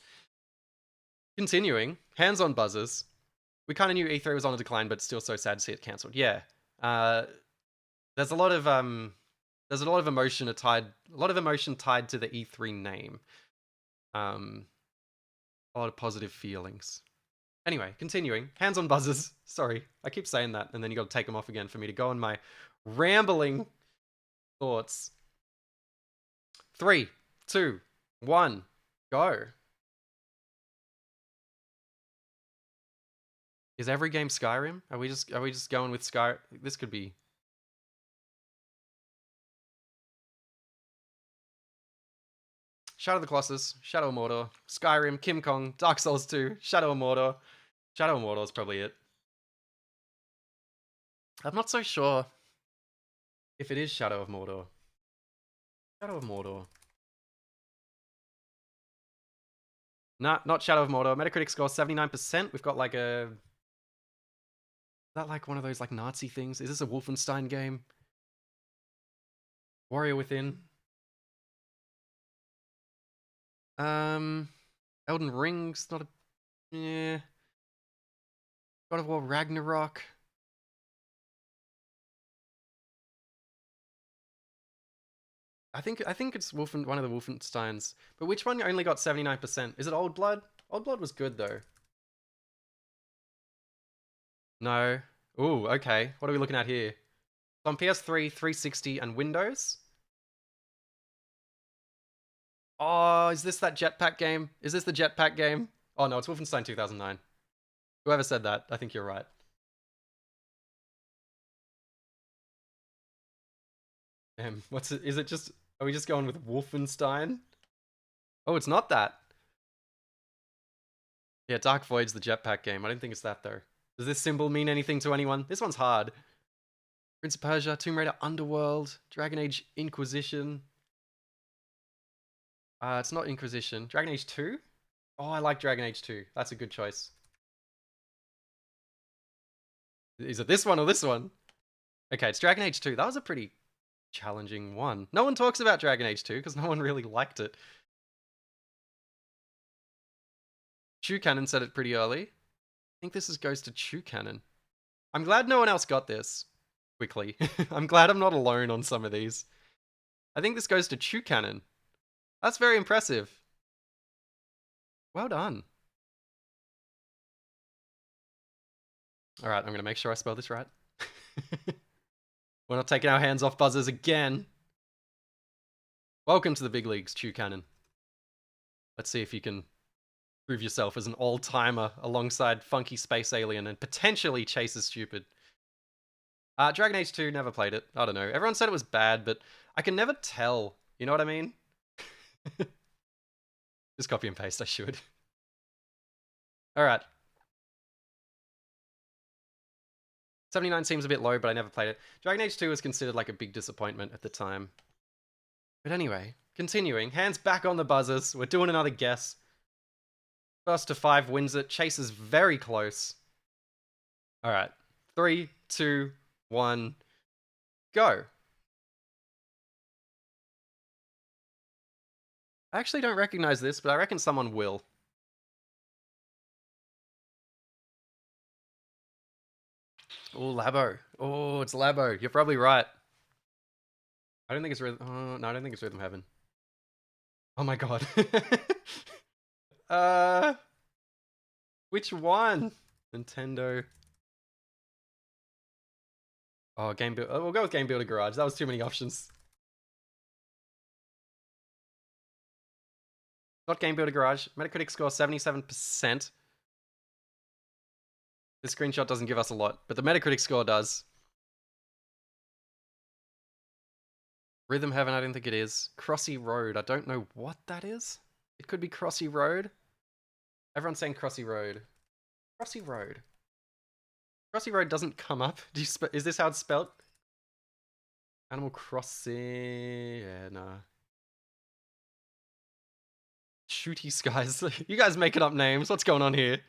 Continuing, hands on buzzers. We kind of knew E3 was on a decline, but still so sad to see it cancelled. Yeah. There's a lot of emotion tied to the E3 name. A lot of positive feelings. Anyway, continuing, hands on buzzers. Sorry, I keep saying that, and then you got to take them off again for me to go on my rambling thoughts. 3, 2, 1, go. Is every game Skyrim? Are we just going with Sky? This could be. Shadow of the Colossus, Shadow of Mordor, Skyrim, Kim Kong, Dark Souls 2, Shadow of Mordor. Shadow of Mordor is probably it. I'm not so sure if it is Shadow of Mordor. Shadow of Mordor. Nah, not Shadow of Mordor. Metacritic score 79%. We've got like a... Is that like one of those like Nazi things? Is this a Wolfenstein game? Warrior Within. Elden Ring's not a... Yeah. God of War Ragnarok. I think it's one of the Wolfensteins. But which one only got 79%? Is it Old Blood? Old Blood was good though. No. Ooh, okay. What are we looking at here? It's on PS3, 360, and Windows. Oh, is this that jetpack game? Is this the jetpack game? Oh no, it's Wolfenstein 2009. Whoever said that, I think you're right. What's it? Is it just... Are we just going with Wolfenstein? Oh, it's not that. Yeah, Dark Void's the jetpack game. I don't think it's that though. Does this symbol mean anything to anyone? This one's hard. Prince of Persia, Tomb Raider Underworld, Dragon Age Inquisition. It's not Inquisition. Dragon Age 2? Oh, I like Dragon Age 2. That's a good choice. Is it this one or this one? Okay, it's Dragon Age 2. That was a pretty challenging one. No one talks about Dragon Age 2 because no one really liked it. Chew Cannon said it pretty early. I think this goes to Chew Cannon. I'm glad no one else got this quickly. I'm glad I'm not alone on some of these. I think this goes to Chew Cannon. That's very impressive. Well done. All right, I'm going to make sure I spell this right. We're not taking our hands off buzzers again. Welcome to the big leagues, Chew Cannon. Let's see if you can prove yourself as an all-timer alongside Funky Space Alien and potentially Chase is Stupid. Dragon Age 2, never played it. I don't know. Everyone said it was bad, but I can never tell. You know what I mean? Just copy and paste, I should. Alright. 79 seems a bit low, but I never played it. Dragon Age 2 was considered like a big disappointment at the time. But anyway, continuing. Hands back on the buzzers. We're doing another guess. First to 5 wins it. Chase is very close. All right. 3, 2, 1, go. I actually don't recognize this, but I reckon someone will. Oh, Labo. Oh, it's Labo. You're probably right. I don't think it's Rhythm. Oh, no, I don't think it's Rhythm Heaven. Oh my god. Which one? Nintendo. Oh, Game Builder. We'll go with Game Builder Garage. That was too many options. Not Game Builder Garage. Metacritic score 77%. This screenshot doesn't give us a lot, but the Metacritic score does. Rhythm Heaven, I don't think it is. Crossy Road, I don't know what that is. It could be Crossy Road. Everyone's saying Crossy Road. Crossy Road. Crossy Road doesn't come up. Is this how it's spelled? Animal Crossing. Yeah, nah. Shooty Skies. You guys making up names. What's going on here?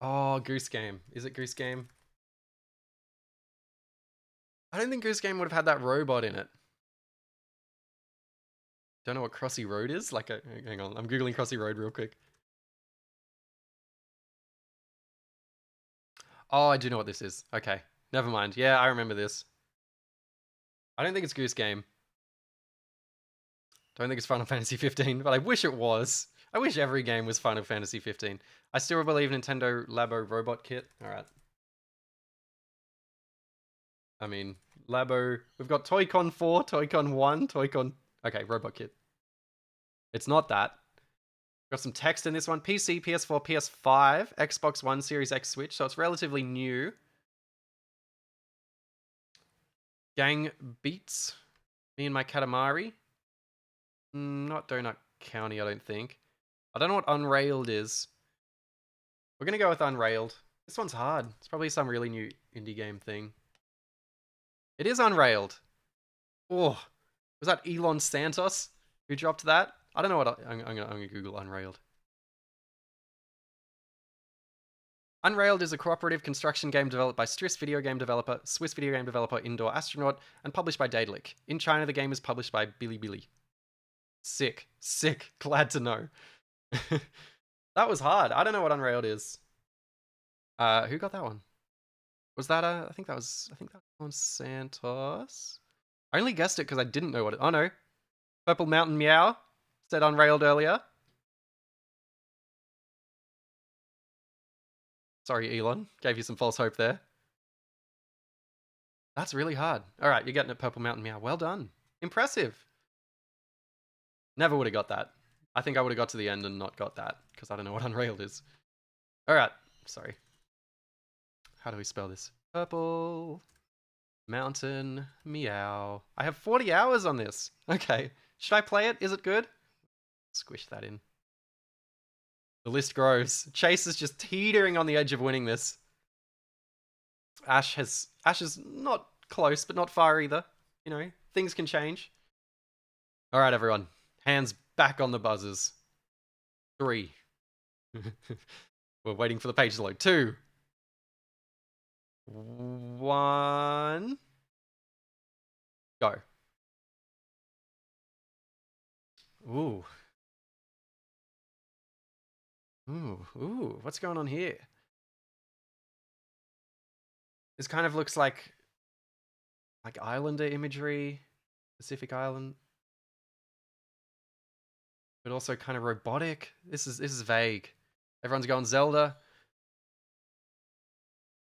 Oh, Goose Game. Is it Goose Game? I don't think Goose Game would have had that robot in it. Don't know what Crossy Road is? Like, hang on. I'm Googling Crossy Road real quick. Oh, I do know what this is. Okay. Never mind. Yeah, I remember this. I don't think it's Goose Game. Don't think it's Final Fantasy 15, but I wish it was. I wish every game was Final Fantasy 15. I still believe Nintendo Labo Robot Kit. Alright. I mean, Labo... We've got Toy-Con 4, Toy-Con 1, Toy-Con... Okay, Robot Kit. It's not that. Got some text in this one. PC, PS4, PS5, Xbox One, Series X, Switch, so it's relatively new. Gang Beats. Me and my Katamari. Not Donut County, I don't think. I don't know what Unrailed is. We're gonna go with Unrailed. This one's hard. It's probably some really new indie game thing. It is Unrailed. Oh, was that Elon Santos who dropped that? I don't know what I'm gonna Google Unrailed. Unrailed is a cooperative construction game developed by Swiss video game developer Indoor Astronaut and published by Daedalic. In China, the game is published by Bilibili. Sick. Sick. Glad to know. That was hard. I don't know what Unrailed is. Who got that one? Was that I think that was on Santos. I only guessed it because I didn't know what it... Oh no. Purple Mountain Meow said Unrailed earlier. Sorry, Elon. Gave you some false hope there. That's really hard. Alright, you're getting it, Purple Mountain Meow. Well done. Impressive. Never would have got that. I think I would have got to the end and not got that, because I don't know what Unrailed is. Alright, sorry. How do we spell this? Purple Mountain Meow. I have 40 hours on this. Okay. Should I play it? Is it good? Squish that in. The list grows. Chase is just teetering on the edge of winning this. Ash is not close, but not far either. You know, things can change. Alright, everyone. Hands back on the buzzers. 3. We're waiting for the page to load. 2. 1. Go. Ooh. Ooh. What's going on here? This kind of looks like Islander imagery. Pacific Island. But also kind of robotic. This is vague. Everyone's going Zelda.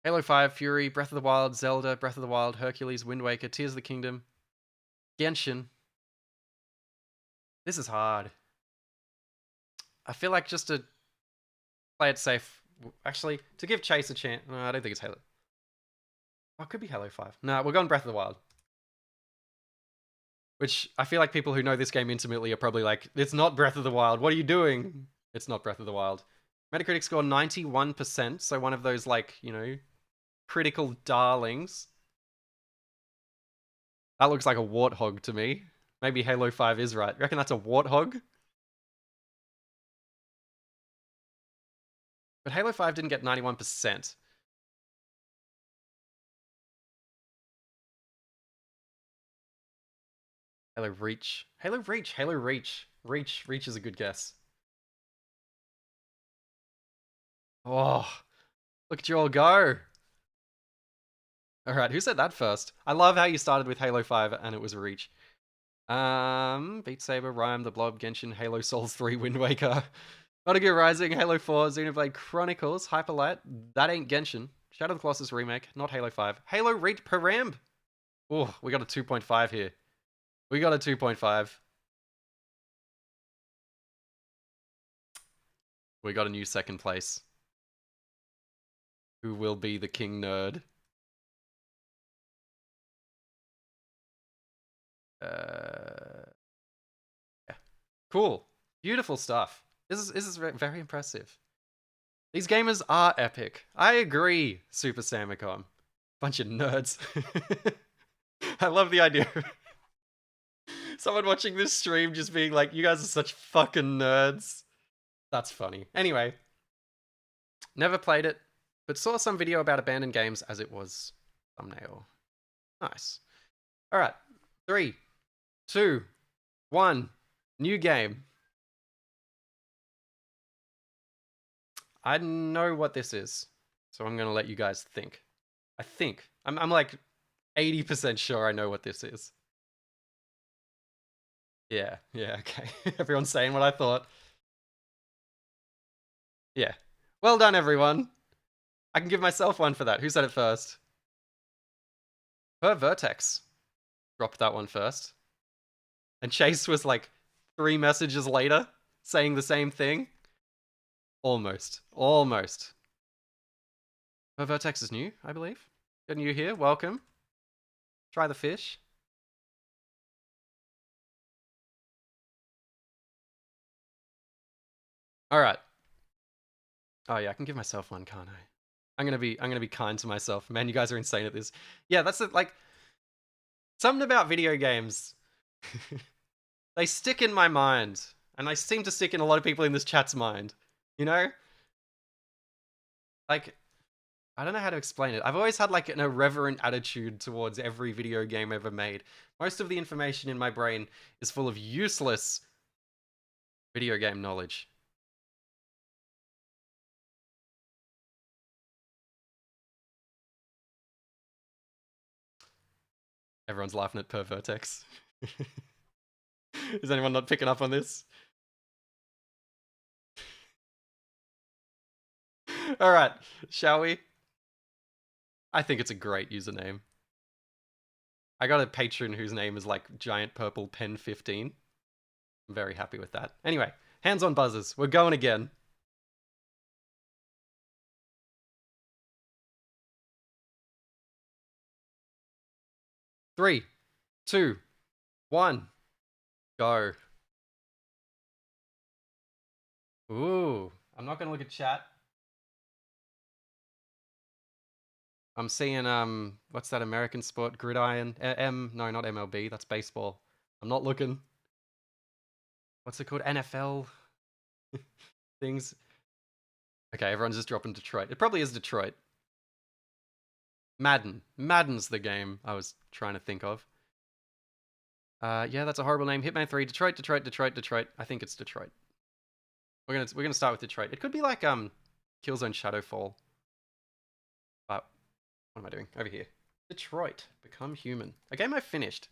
Halo 5, Fury, Breath of the Wild, Zelda, Breath of the Wild, Hercules, Wind Waker, Tears of the Kingdom, Genshin. This is hard. I feel like just to play it safe, actually, to give Chase a chance. No, I don't think it's Halo. Oh, it could be Halo 5. No, we're going Breath of the Wild. Which, I feel like people who know this game intimately are probably like, it's not Breath of the Wild, what are you doing? It's not Breath of the Wild. Metacritic score 91%, so one of those, like, you know, critical darlings. That looks like a warthog to me. Maybe Halo 5 is right. You reckon that's a warthog? But Halo 5 didn't get 91%. Halo Reach. Halo Reach. Halo Reach. Reach is a good guess. Oh, look at you all go. All right, who said that first? I love how you started with Halo 5 and it was Reach. Beat Saber, Rhyme, The Blob, Genshin, Halo Souls 3, Wind Waker, Metal Gear Rising, Halo 4, Xenoblade Chronicles, Hyperlight. That ain't Genshin. Shadow of the Colossus remake, not Halo 5. Halo Reach Param. Oh, we got a 2.5 here. We got a 2.5. We got a new second place. Who will be the king nerd? Yeah. Cool. Beautiful stuff. This is very impressive. These gamers are epic. I agree, Super Samicom. Bunch of nerds. I love the idea of someone watching this stream just being like, you guys are such fucking nerds. That's funny. Anyway, never played it, but saw some video about abandoned games as it was thumbnail. Nice. All right. 3, 2, 1. New game. I know what this is, so I'm going to let you guys think. I think. I'm like 80% sure I know what this is. Yeah, okay. Everyone's saying what I thought. Yeah. Well done, everyone. I can give myself one for that. Who said it first? Per Vertex. Dropped that one first. And Chase was like 3 messages later saying the same thing. Almost. Per Vertex is new, I believe. You're new here. Welcome. Try the fish. All right. Oh yeah, I can give myself one, can't I? I'm gonna be kind to myself. Man, you guys are insane at this. Yeah, that's it. Like something about video games. They stick in my mind, and they seem to stick in a lot of people in this chat's mind. You know? Like, I don't know how to explain it. I've always had like an irreverent attitude towards every video game ever made. Most of the information in my brain is full of useless video game knowledge. Everyone's laughing at Per Vertex. Is anyone not picking up on this? All right, shall we? I think it's a great username. I got a patron whose name is like Giant Purple Pen 15. I'm very happy with that. Anyway, hands on buzzers. We're going again. Three, 2, 1, go. Ooh, I'm not gonna look at chat. I'm seeing what's that American sport? Gridiron? No, not MLB. That's baseball. I'm not looking. What's it called? NFL things. Okay, everyone's just dropping Detroit. It probably is Detroit. Madden. Madden's the game I was trying to think of. Yeah, that's a horrible name. Hitman 3, Detroit. I think it's Detroit. We're gonna start with Detroit. It could be like Killzone Shadowfall. But what am I doing? Over here. Detroit. Become Human. A game I finished.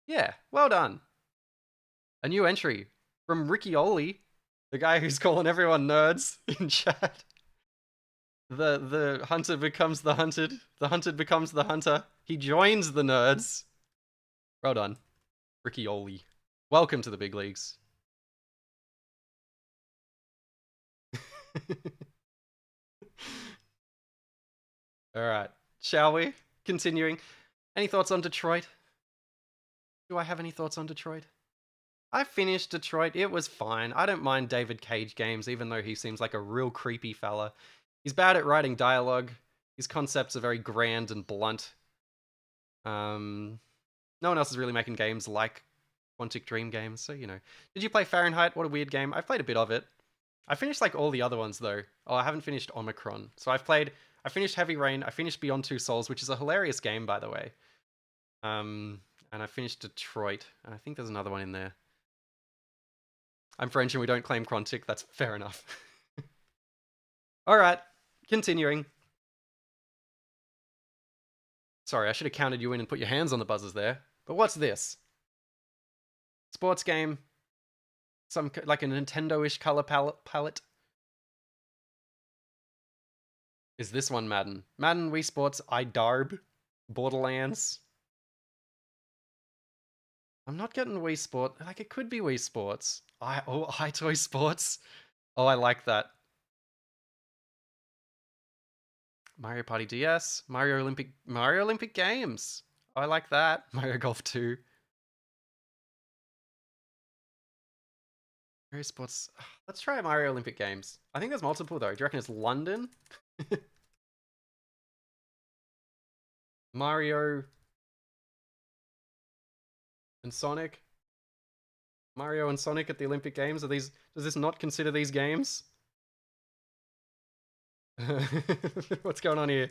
Yeah, well done. A new entry from Ricky Oli, the guy who's calling everyone nerds in chat. The hunter becomes the hunted. The hunted becomes the hunter. He joins the nerds. Well done, Ricky Oli. Welcome to the big leagues. All right, shall we? Continuing. Any thoughts on Detroit? Do I have any thoughts on Detroit? I finished Detroit. It was fine. I don't mind David Cage games, even though he seems like a real creepy fella. He's bad at writing dialogue. His concepts are very grand and blunt. No one else is really making games like Quantic Dream games, so you know. Did you play Fahrenheit? What a weird game. I've played a bit of it. I finished like all the other ones though. Oh, I haven't finished Omicron. So I finished Heavy Rain, I finished Beyond Two Souls, which is a hilarious game by the way. And I finished Detroit, and I think there's another one in there. I'm French and we don't claim Quantic, that's fair enough. Alright, continuing. Sorry, I should have counted you in and put your hands on the buzzers there. But what's this? Sports game. Some, like a Nintendo-ish color palette. Is this one Madden? Madden, Wii Sports, iDarb, Borderlands. I'm not getting Wii Sport. Like, it could be Wii Sports. iToy Sports. Oh, I like that. Mario Party DS, Mario Olympic Games. Oh, I like that. Mario Golf 2. Mario Sports. Let's try Mario Olympic Games. I think there's multiple though. Do you reckon it's London? Mario and Sonic. Mario and Sonic at the Olympic Games. Does this not consider these games? What's going on here?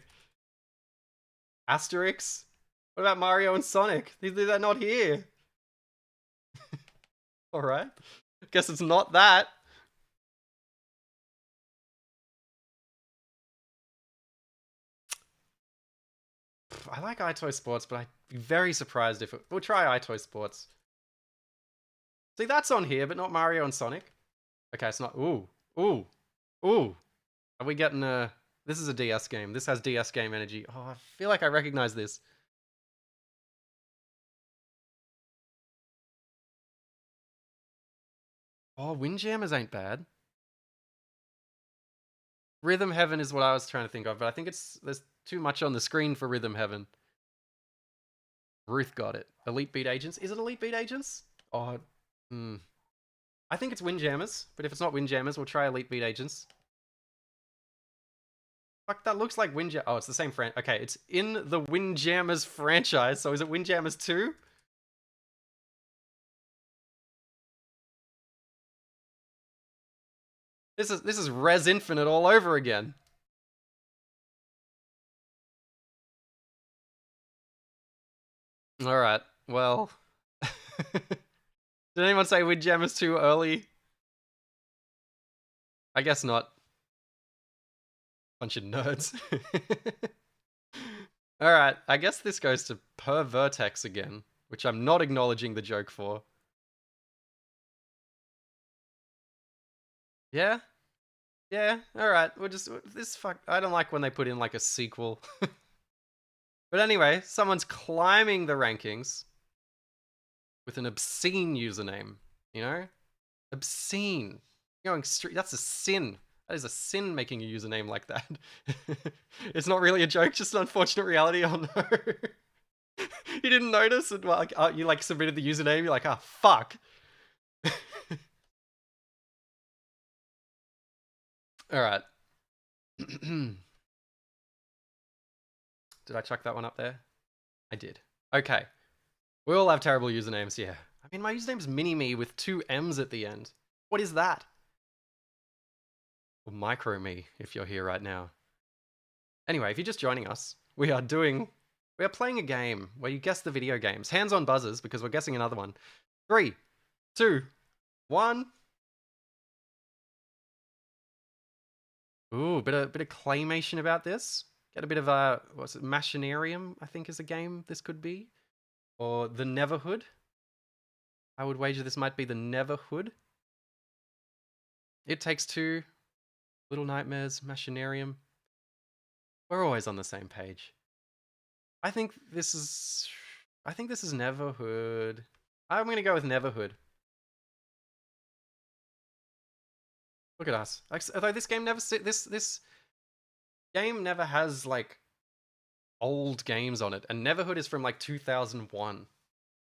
Asterix? What about Mario and Sonic? They're not here. Alright. Guess it's not that. I like iToy Sports, but I'd be very surprised if we'll try iToy Sports. See, that's on here, but not Mario and Sonic. Okay, it's not. Ooh. Are we getting a... This is a DS game. This has DS game energy. Oh, I feel like I recognize this. Oh, Windjammers ain't bad. Rhythm Heaven is what I was trying to think of, but I think there's too much on the screen for Rhythm Heaven. Ruth got it. Elite Beat Agents. Is it Elite Beat Agents? Oh, I think it's Windjammers, but if it's not Windjammers, we'll try Elite Beat Agents. Fuck, that looks like Windjammers. Oh, it's the same franchise. Okay, it's in the Windjammers franchise, so is it Windjammers 2? This is Res Infinite all over again. Alright, well... Did anyone say Windjammers 2 early? I guess not. Bunch of nerds. Alright, I guess this goes to Per Vertex again, which I'm not acknowledging the joke for. Yeah? Yeah, alright, we'll just... I don't like when they put in, like, a sequel. But anyway, someone's climbing the rankings with an obscene username, you know? Obscene. Going straight... That's a sin. That is a sin, making a username like that. It's not really a joke, just an unfortunate reality. Oh no. You didn't notice? And, well, like, you like submitted the username, you're like, ah, fuck. Alright. Did I chuck that one up there? I did. Okay. We all have terrible usernames, yeah. I mean, my username's Mini-Me with 2 M's at the end. What is that? Or Micro-Me, if you're here right now. Anyway, if you're just joining us, we are playing a game where you guess the video games. Hands on buzzers, because we're guessing another one. 3, 2, 1. Ooh, bit of claymation about this. Get a bit of a, what's it, Machinarium, I think is a game this could be. Or The Neverhood. I would wager this might be The Neverhood. It Takes Two, Little Nightmares, Machinarium. We're always on the same page. I think this is Neverhood. I'm gonna go with Neverhood. Look at us. Although this game this game never has like old games on it, and Neverhood is from like 2001.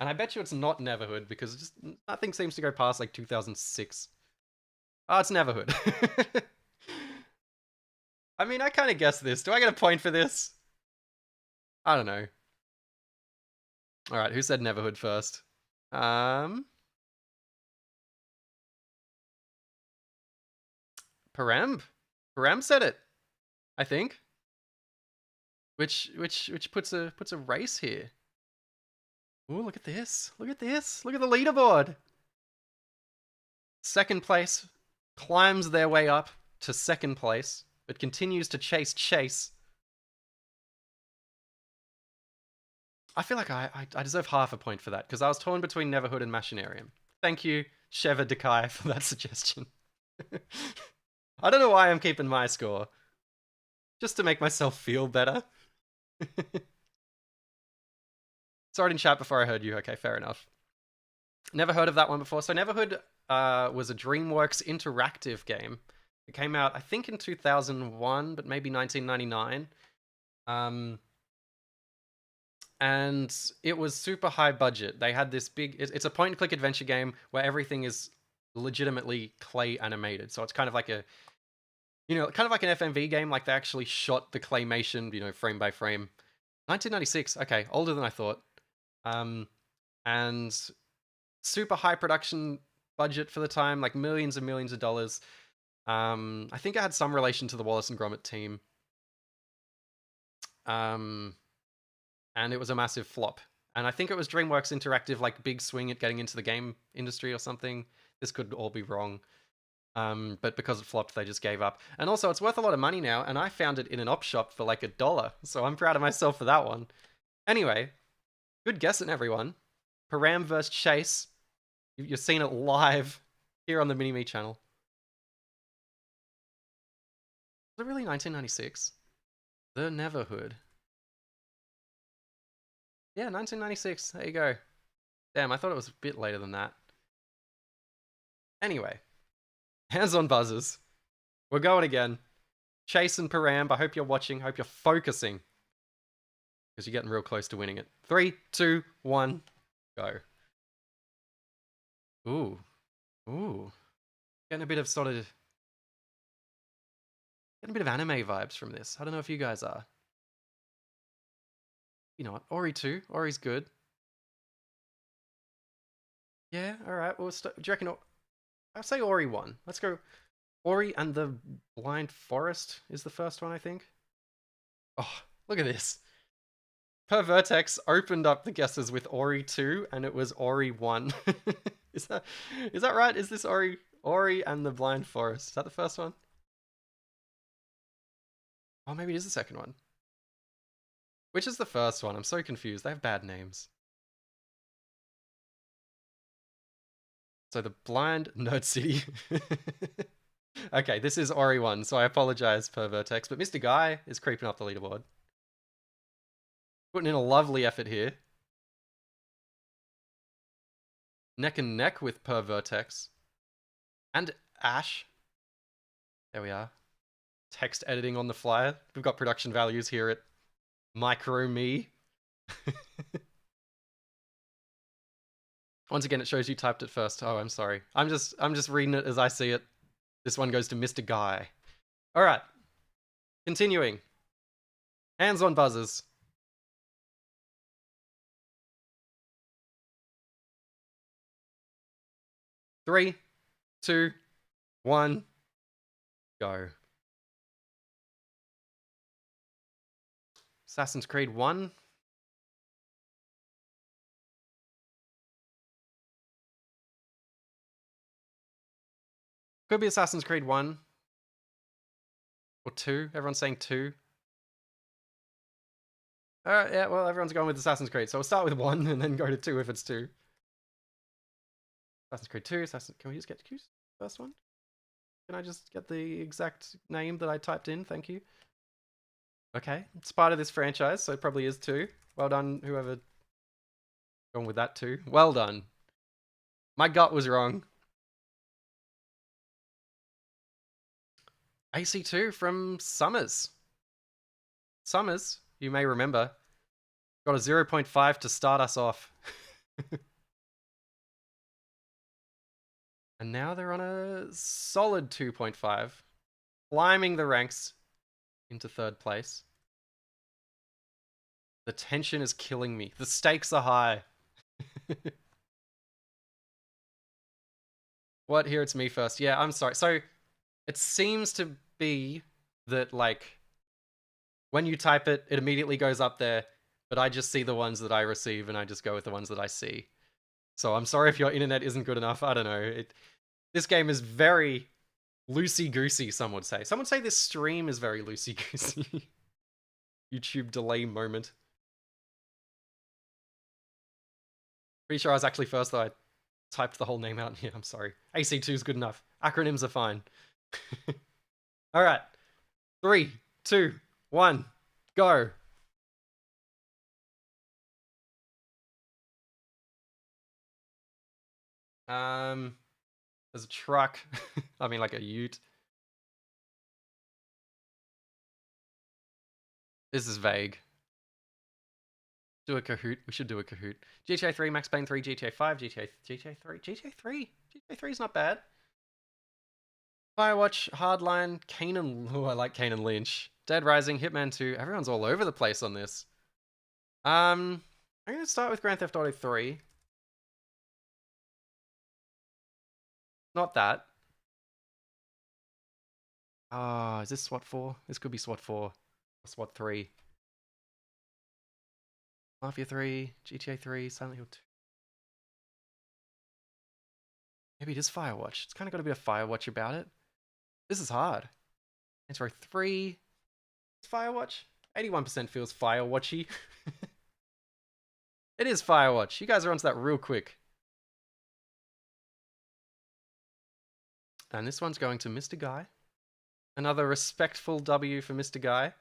And I bet you it's not Neverhood because just nothing seems to go past like 2006. Oh, it's Neverhood. I mean, I kind of guessed this. Do I get a point for this? I don't know. All right, who said Neverhood first? Param Param said it, I think. Which puts a race here. Ooh, look at this. Look at this. Look at the leaderboard. Second place climbs their way up to second place, but continues to chase. I feel like I deserve half a point for that, because I was torn between Neverhood and Machinarium. Thank you, Sheva Dekai, for that suggestion. I don't know why I'm keeping my score. Just to make myself feel better. Saw it in chat before I heard you. Okay, fair enough. Never heard of that one before. So Neverhood was a DreamWorks interactive game. It came out, I think, in 2001, but maybe 1999. And it was super high budget. They had this big... It's a point-and-click adventure game where everything is legitimately clay animated. So it's kind of like a... kind of like an FMV game. Like, they actually shot the claymation, frame by frame. 1996. Okay, older than I thought. And super high production budget for the time, like millions and millions of dollars. I think it had some relation to the Wallace and Gromit team. And it was a massive flop. And I think it was DreamWorks Interactive, like, big swing at getting into the game industry or something. This could all be wrong. But because it flopped, they just gave up. And also, it's worth a lot of money now, and I found it in an op shop for like $1. So I'm proud of myself for that one. Anyway, good guessing, everyone. Param vs. Chase. You've seen it live here on the Mini-Me channel. Was it really 1996? The Neverhood. Yeah, 1996. There you go. Damn, I thought it was a bit later than that. Anyway, hands on buzzers. We're going again. Chase and Param, I hope you're watching. Hope you're focusing, because you're getting real close to winning it. 3, 2, 1, go. Ooh. Getting a bit of anime vibes from this. I don't know if you guys are. You know what? Ori 2. Ori's good. Yeah, alright. Do you reckon... I'll say Ori 1. Let's go. Ori and the Blind Forest is the first one, I think. Oh, look at this. Per Vertex opened up the guesses with Ori 2, and it was Ori 1. Is that right? Is this Ori and the Blind Forest? Is that the first one? Oh, maybe it is the second one. Which is the first one? I'm so confused. They have bad names. So the Blind Nerd City. Okay, this is Ori 1, so I apologize, Per Vertex, but Mr. Guy is creeping up the leaderboard. Putting in a lovely effort here. Neck and neck with Per Vertex. And Ash. There we are. Text editing on the fly. We've got production values here at Micro Me. Once again, it shows you typed it first. Oh, I'm sorry. I'm just reading it as I see it. This one goes to Mr. Guy. All right. Continuing. Hands on buzzers. Three, 2, 1, go. Assassin's Creed 1. Could be Assassin's Creed 1. Or 2. Everyone's saying 2. Alright, yeah, well, everyone's going with Assassin's Creed. So we'll start with 1 and then go to 2 if it's 2. Assassin's Creed 2. Can we just get the first one? Can I just get the exact name that I typed in? Thank you. Okay, it's part of this franchise, so it probably is 2. Well done, whoever gone with that 2. Well done. My gut was wrong. AC2 from Summers. Summers, you may remember, got a 0.5 to start us off. And now they're on a solid 2.5, climbing the ranks into third place. The tension is killing me. The stakes are high. What? Here it's me first. Yeah, I'm sorry. So it seems to be that like when you type it, it immediately goes up there, but I just see the ones that I receive and I just go with the ones that I see. So I'm sorry if your internet isn't good enough. I don't know. This game is very loosey-goosey, some would say. Some would say this stream is very loosey-goosey. YouTube delay moment. Pretty sure I was actually first, though. I typed the whole name out here. I'm sorry. AC2 is good enough. Acronyms are fine. All right. 3, 2, 1, go. There's a truck. I mean, like a ute. This is vague. Do a Kahoot. We should do a Kahoot. GTA 3, Max Payne 3, GTA 5, GTA 3. GTA 3? GTA 3 is not bad. Firewatch, Hardline, Kanan. Oh, I like Kanan Lynch. Dead Rising, Hitman 2. Everyone's all over the place on this. I'm going to start with Grand Theft Auto 3. Not that. Ah, is this SWAT 4? This could be SWAT 4 or SWAT 3. Mafia 3, GTA 3, Silent Hill 2. Maybe it is Firewatch. It's kind of got a bit of Firewatch about it. This is hard. Intro 3. It's Firewatch. 81% feels Firewatchy. It is Firewatch. You guys are onto that real quick. And this one's going to Mr. Guy. Another respectful W for Mr. Guy.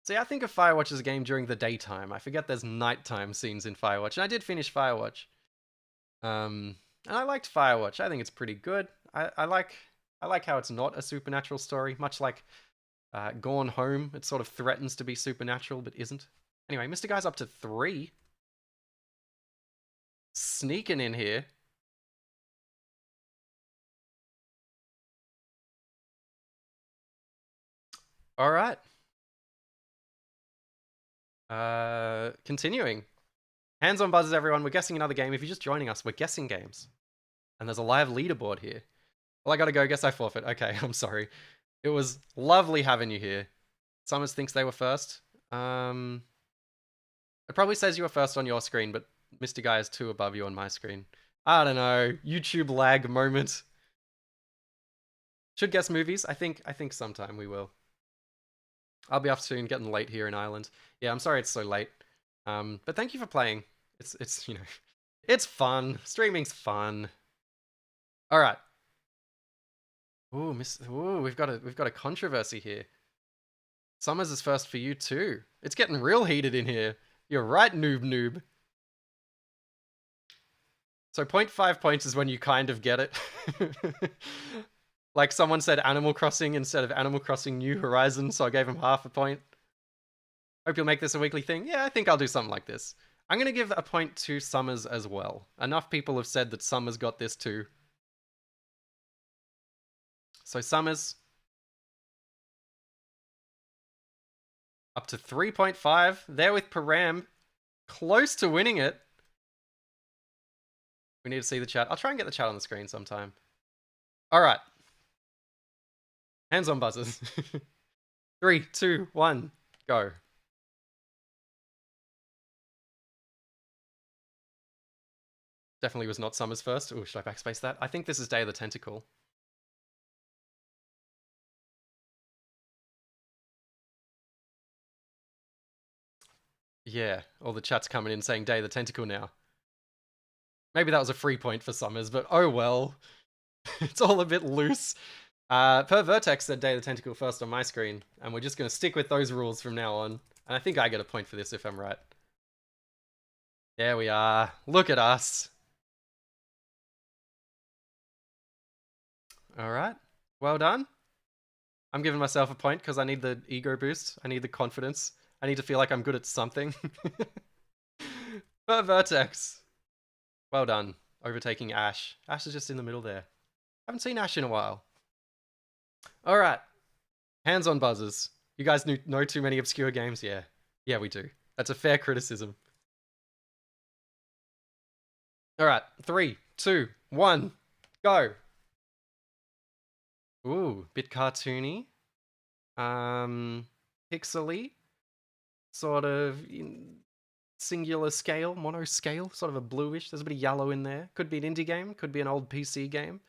See, I think of Firewatch as a game during the daytime. I forget there's nighttime scenes in Firewatch. And I did finish Firewatch. And I liked Firewatch. I think it's pretty good. I like how it's not a supernatural story, much like Gone Home. It sort of threatens to be supernatural, but isn't. Anyway, Mr. Guy's up to 3. Sneaking in here. All right. Continuing. Hands on buzzers, everyone. We're guessing another game. If you're just joining us, we're guessing games. And there's a live leaderboard here. Well, I gotta go. Guess I forfeit. Okay, I'm sorry. It was lovely having you here. Summers thinks they were first. It probably says you were first on your screen, but Mr. Guy is 2 above you on my screen. I don't know. YouTube lag moment. Should guess movies. I think sometime we will. I'll be off soon, getting late here in Ireland. Yeah, I'm sorry it's so late. But thank you for playing. It's you know, it's fun. Streaming's fun. All right. Ooh, we've got a controversy here. Summers is first for you too. It's getting real heated in here. You're right, noob. So 0.5 points is when you kind of get it. Like someone said Animal Crossing instead of Animal Crossing New Horizons, so I gave him half a point. Hope you'll make this a weekly thing. Yeah, I think I'll do something like this. I'm going to give a point to Summers as well. Enough people have said that Summers got this too. So Summers. Up to 3.5. There with Param. Close to winning it. We need to see the chat. I'll try and get the chat on the screen sometime. All right. Hands on buzzers. 3, 2, 1, go. Definitely was not Summers first. Oh, should I backspace that? I think this is Day of the Tentacle. Yeah, all the chat's coming in saying Day of the Tentacle now. Maybe that was a free point for Summers, but oh well. It's all a bit loose. Per Vertex said Day of the Tentacle first on my screen, and we're just going to stick with those rules from now on. And I think I get a point for this if I'm right. There we are. Look at us. All right. Well done. I'm giving myself a point because I need the ego boost. I need the confidence. I need to feel like I'm good at something. Per Vertex. Well done. Overtaking Ash. Ash is just in the middle there. Haven't seen Ash in a while. All right. Hands on buzzers. You guys know too many obscure games? Yeah. Yeah, we do. That's a fair criticism. All right, 3, 2, 1, go. Ooh, bit cartoony. Pixely. Sort of singular scale, mono scale, sort of a bluish. There's a bit of yellow in there. Could be an indie game, could be an old PC game.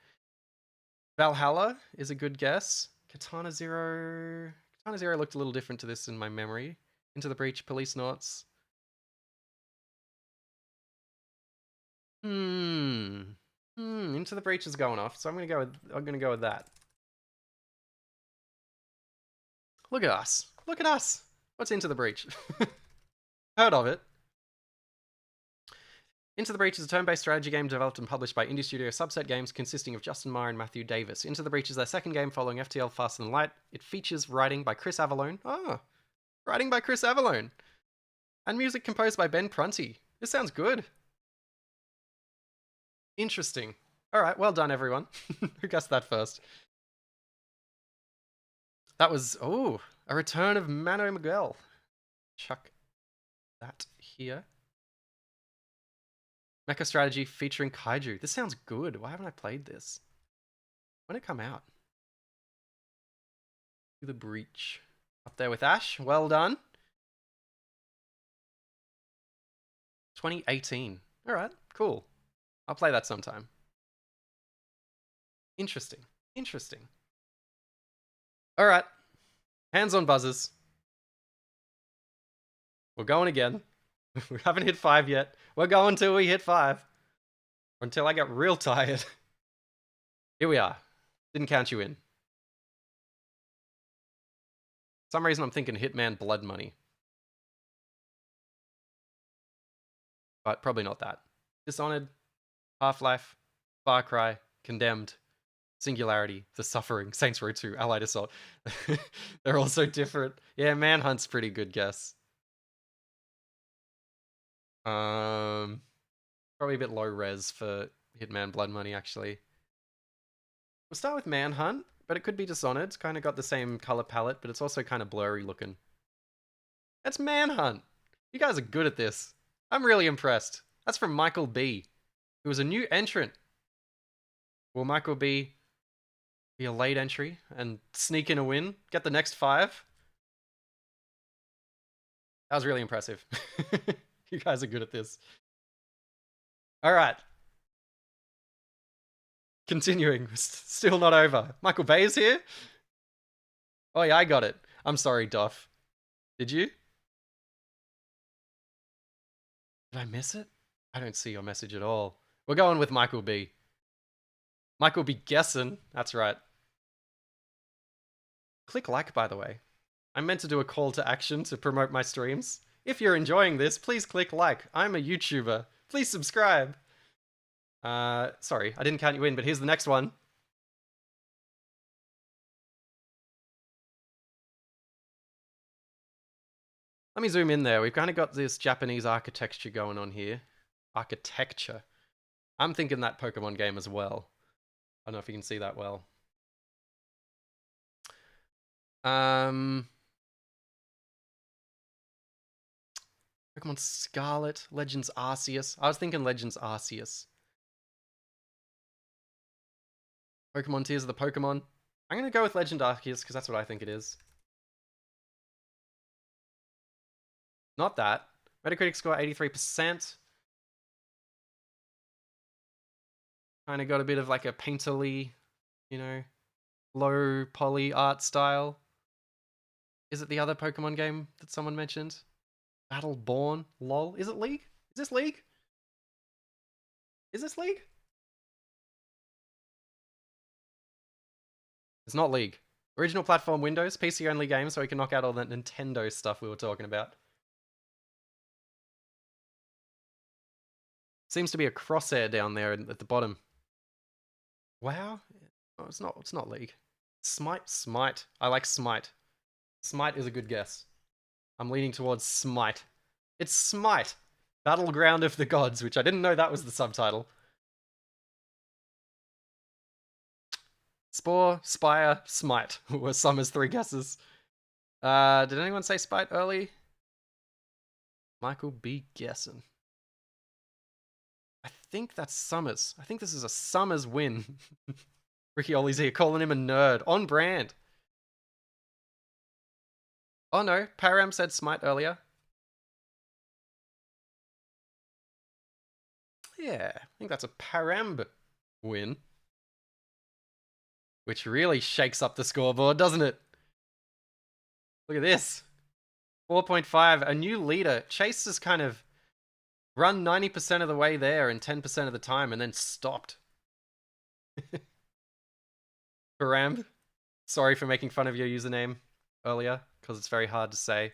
Valhalla is a good guess. Katana Zero looked a little different to this in my memory. Into the Breach, Police Knots. Into the Breach is going off, so I'm gonna go with that. Look at us. Look at us. What's Into the Breach? Heard of it. Into the Breach is a turn-based strategy game developed and published by indie studio Subset Games, consisting of Justin Meyer and Matthew Davis. Into the Breach is their second game following FTL Faster Than Light. It features writing by Chris Avallone. Writing by Chris Avallone. And music composed by Ben Prunty. This sounds good. Interesting. All right, well done, everyone. Who guessed that first? That was, a return of Mano Miguel. Chuck that here. Mecha strategy featuring kaiju. This sounds good. Why haven't I played this? When did it come out? To the Breach. Up there with Ash. Well done. 2018. All right, cool. I'll play that sometime. Interesting. Interesting. All right. Hands on buzzers. We're going again. We haven't hit 5 yet. We're going till we hit 5. Or until I get real tired. Here we are. Didn't count you in. For some reason I'm thinking Hitman Blood Money. But probably not that. Dishonored, Half-Life, Far Cry, Condemned, Singularity, The Suffering, Saints Row 2, Allied Assault. They're all so different. Yeah, Manhunt's pretty good guess. Probably a bit low res for Hitman Blood Money, actually. We'll start with Manhunt, but it could be Dishonored. It's kind of got the same color palette, but it's also kind of blurry looking. That's Manhunt. You guys are good at this. I'm really impressed. That's from Michael B, who was a new entrant. Will Michael B be a late entry and sneak in a win? Get the next 5? That was really impressive. You guys are good at this. All right. Continuing. Still not over. Michael Bay is here? Oh yeah, I got it. I'm sorry, Duff. Did you? Did I miss it? I don't see your message at all. We're going with Michael B. Michael B guessing. That's right. Click like, by the way. I meant to do a call to action to promote my streams. If you're enjoying this, please click like. I'm a YouTuber. Please subscribe. Sorry, I didn't count you in, but here's the next one. Let me zoom in there. We've kind of got this Japanese architecture going on here. Architecture. I'm thinking that Pokemon game as well. I don't know if you can see that well. Pokemon Scarlet, Legends Arceus. I was thinking Legends Arceus. Pokemon Tears of the Pokemon. I'm going to go with Legend Arceus because that's what I think it is. Not that. Metacritic score 83%. Kind of got a bit of like a painterly, you know, low poly art style. Is it the other Pokemon game that someone mentioned? Battleborn? Lol. Is it League? Is this League? Is this League? It's not League. Original platform Windows, PC only game, so we can knock out all that Nintendo stuff we were talking about. Seems to be a crosshair down there at the bottom. Wow. Oh, it's not League. Smite. I like Smite. Smite is a good guess. I'm leaning towards Smite. It's Smite. Battleground of the Gods, which I didn't know that was the subtitle. Spore, Spire, Smite were Summer's 3 guesses. Did anyone say Spite early? Michael be guessing. I think that's Summers. I think this is a Summers win. Ricky Ollie's here calling him a nerd. On brand. Oh no, Param said Smite earlier. Yeah, I think that's a Param win. Which really shakes up the scoreboard, doesn't it? Look at this. 4.5, a new leader. Chase has kind of run 90% of the way there and 10% of the time and then stopped. Param, sorry for making fun of your username earlier, because it's very hard to say.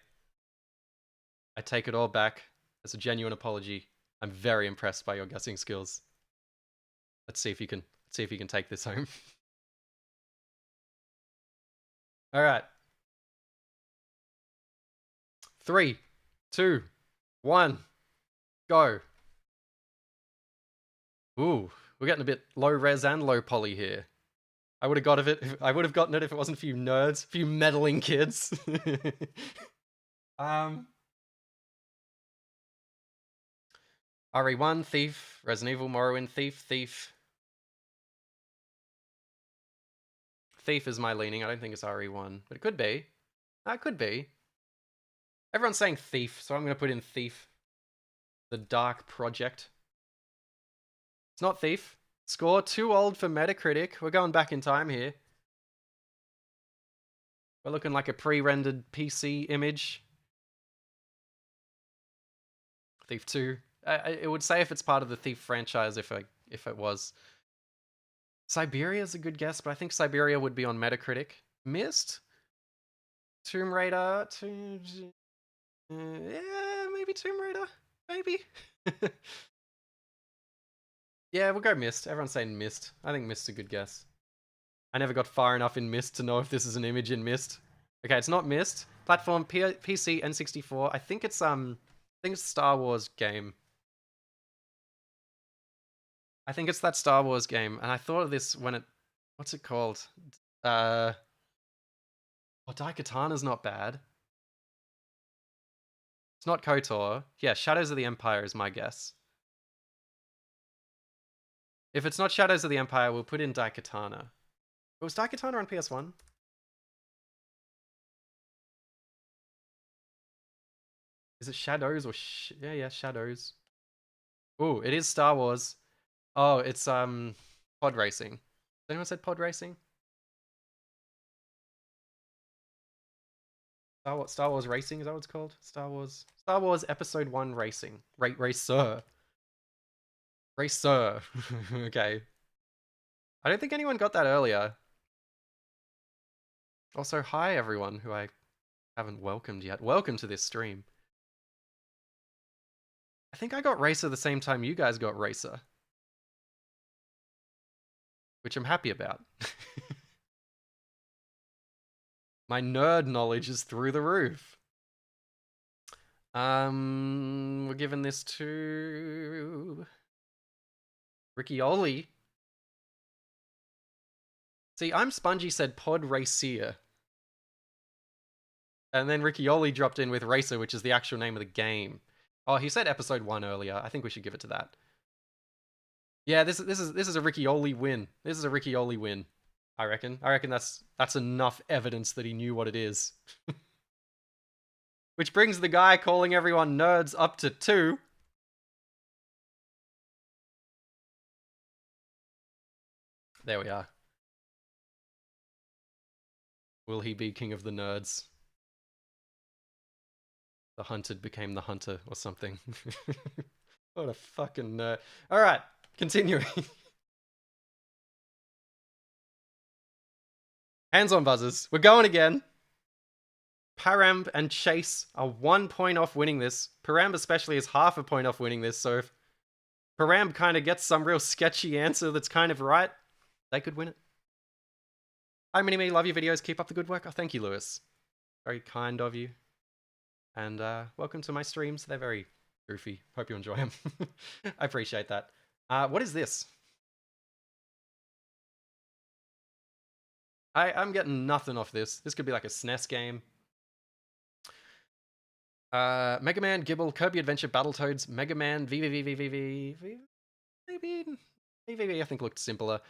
I take it all back. It's a genuine apology. I'm very impressed by your guessing skills. Let's see if you can take this home. All right. 3, 2, 1, go. Ooh, we're getting a bit low res and low poly here. I would have gotten it if it wasn't for you nerds, for you meddling kids. RE1, Thief, Resident Evil, Morrowind, Thief. Thief is my leaning. I don't think it's RE1, but it could be. It could be. Everyone's saying Thief, so I'm going to put in Thief. The Dark Project. It's not Thief. Score too old for Metacritic. We're going back in time here. We're looking like a pre-rendered PC image. Thief 2. It would say if it's part of the Thief franchise if it was. Siberia's a good guess, but I think Siberia would be on Metacritic. Myst? Tomb Raider? Yeah, maybe Tomb Raider? Maybe? Yeah, we'll go Myst. Everyone's saying Myst. I think Myst's a good guess. I never got far enough in Myst to know if this is an image in Myst. Okay, it's not Myst. Platform PC N64. I think it's a Star Wars game. I think it's that Star Wars game, and I thought of this when what's it called? Daikatana's not bad. It's not KOTOR. Yeah, Shadows of the Empire is my guess. If it's not Shadows of the Empire, we'll put in Daikatana. Was Daikatana on PS1? Is it Shadows or yeah, Shadows. Oh, it is Star Wars. Oh, it's pod racing. Has anyone said pod racing? Star Wars Racing, is that what it's called? Star Wars Episode 1 Racing. Racer. Okay. I don't think anyone got that earlier. Also, hi everyone who I haven't welcomed yet. Welcome to this stream. I think I got Racer the same time you guys got Racer. Which I'm happy about. My nerd knowledge is through the roof. We're giving this to Ricky Ollie. See, I'm Spongy said Pod Racer. And then Ricky Ollie dropped in with Racer, which is the actual name of the game. Oh, he said episode 1 earlier. I think we should give it to that. Yeah, this is a Ricky Ollie win. This is a Ricky Ollie win. I reckon that's enough evidence that he knew what it is. Which brings the guy calling everyone nerds up to 2. There we are. Will he be king of the nerds? The hunted became the hunter or something. What a fucking nerd. Alright, continuing. Hands on buzzers. We're going again. Param and Chase are 1 point off winning this. Param especially is half a point off winning this, so if Param kind of gets some real sketchy answer that's kind of right, they could win it. Hi Mini-Me, love your videos, keep up the good work. Oh, thank you, Lewis. Very kind of you. And welcome to my streams. They're very goofy. Hope you enjoy them. I appreciate that. What is this? I'm getting nothing off this. This could be like a SNES game. Mega Man, Gibble, Kirby Adventure, Battletoads, Mega Man, VVVVVV, maybe VVV I think looked simpler.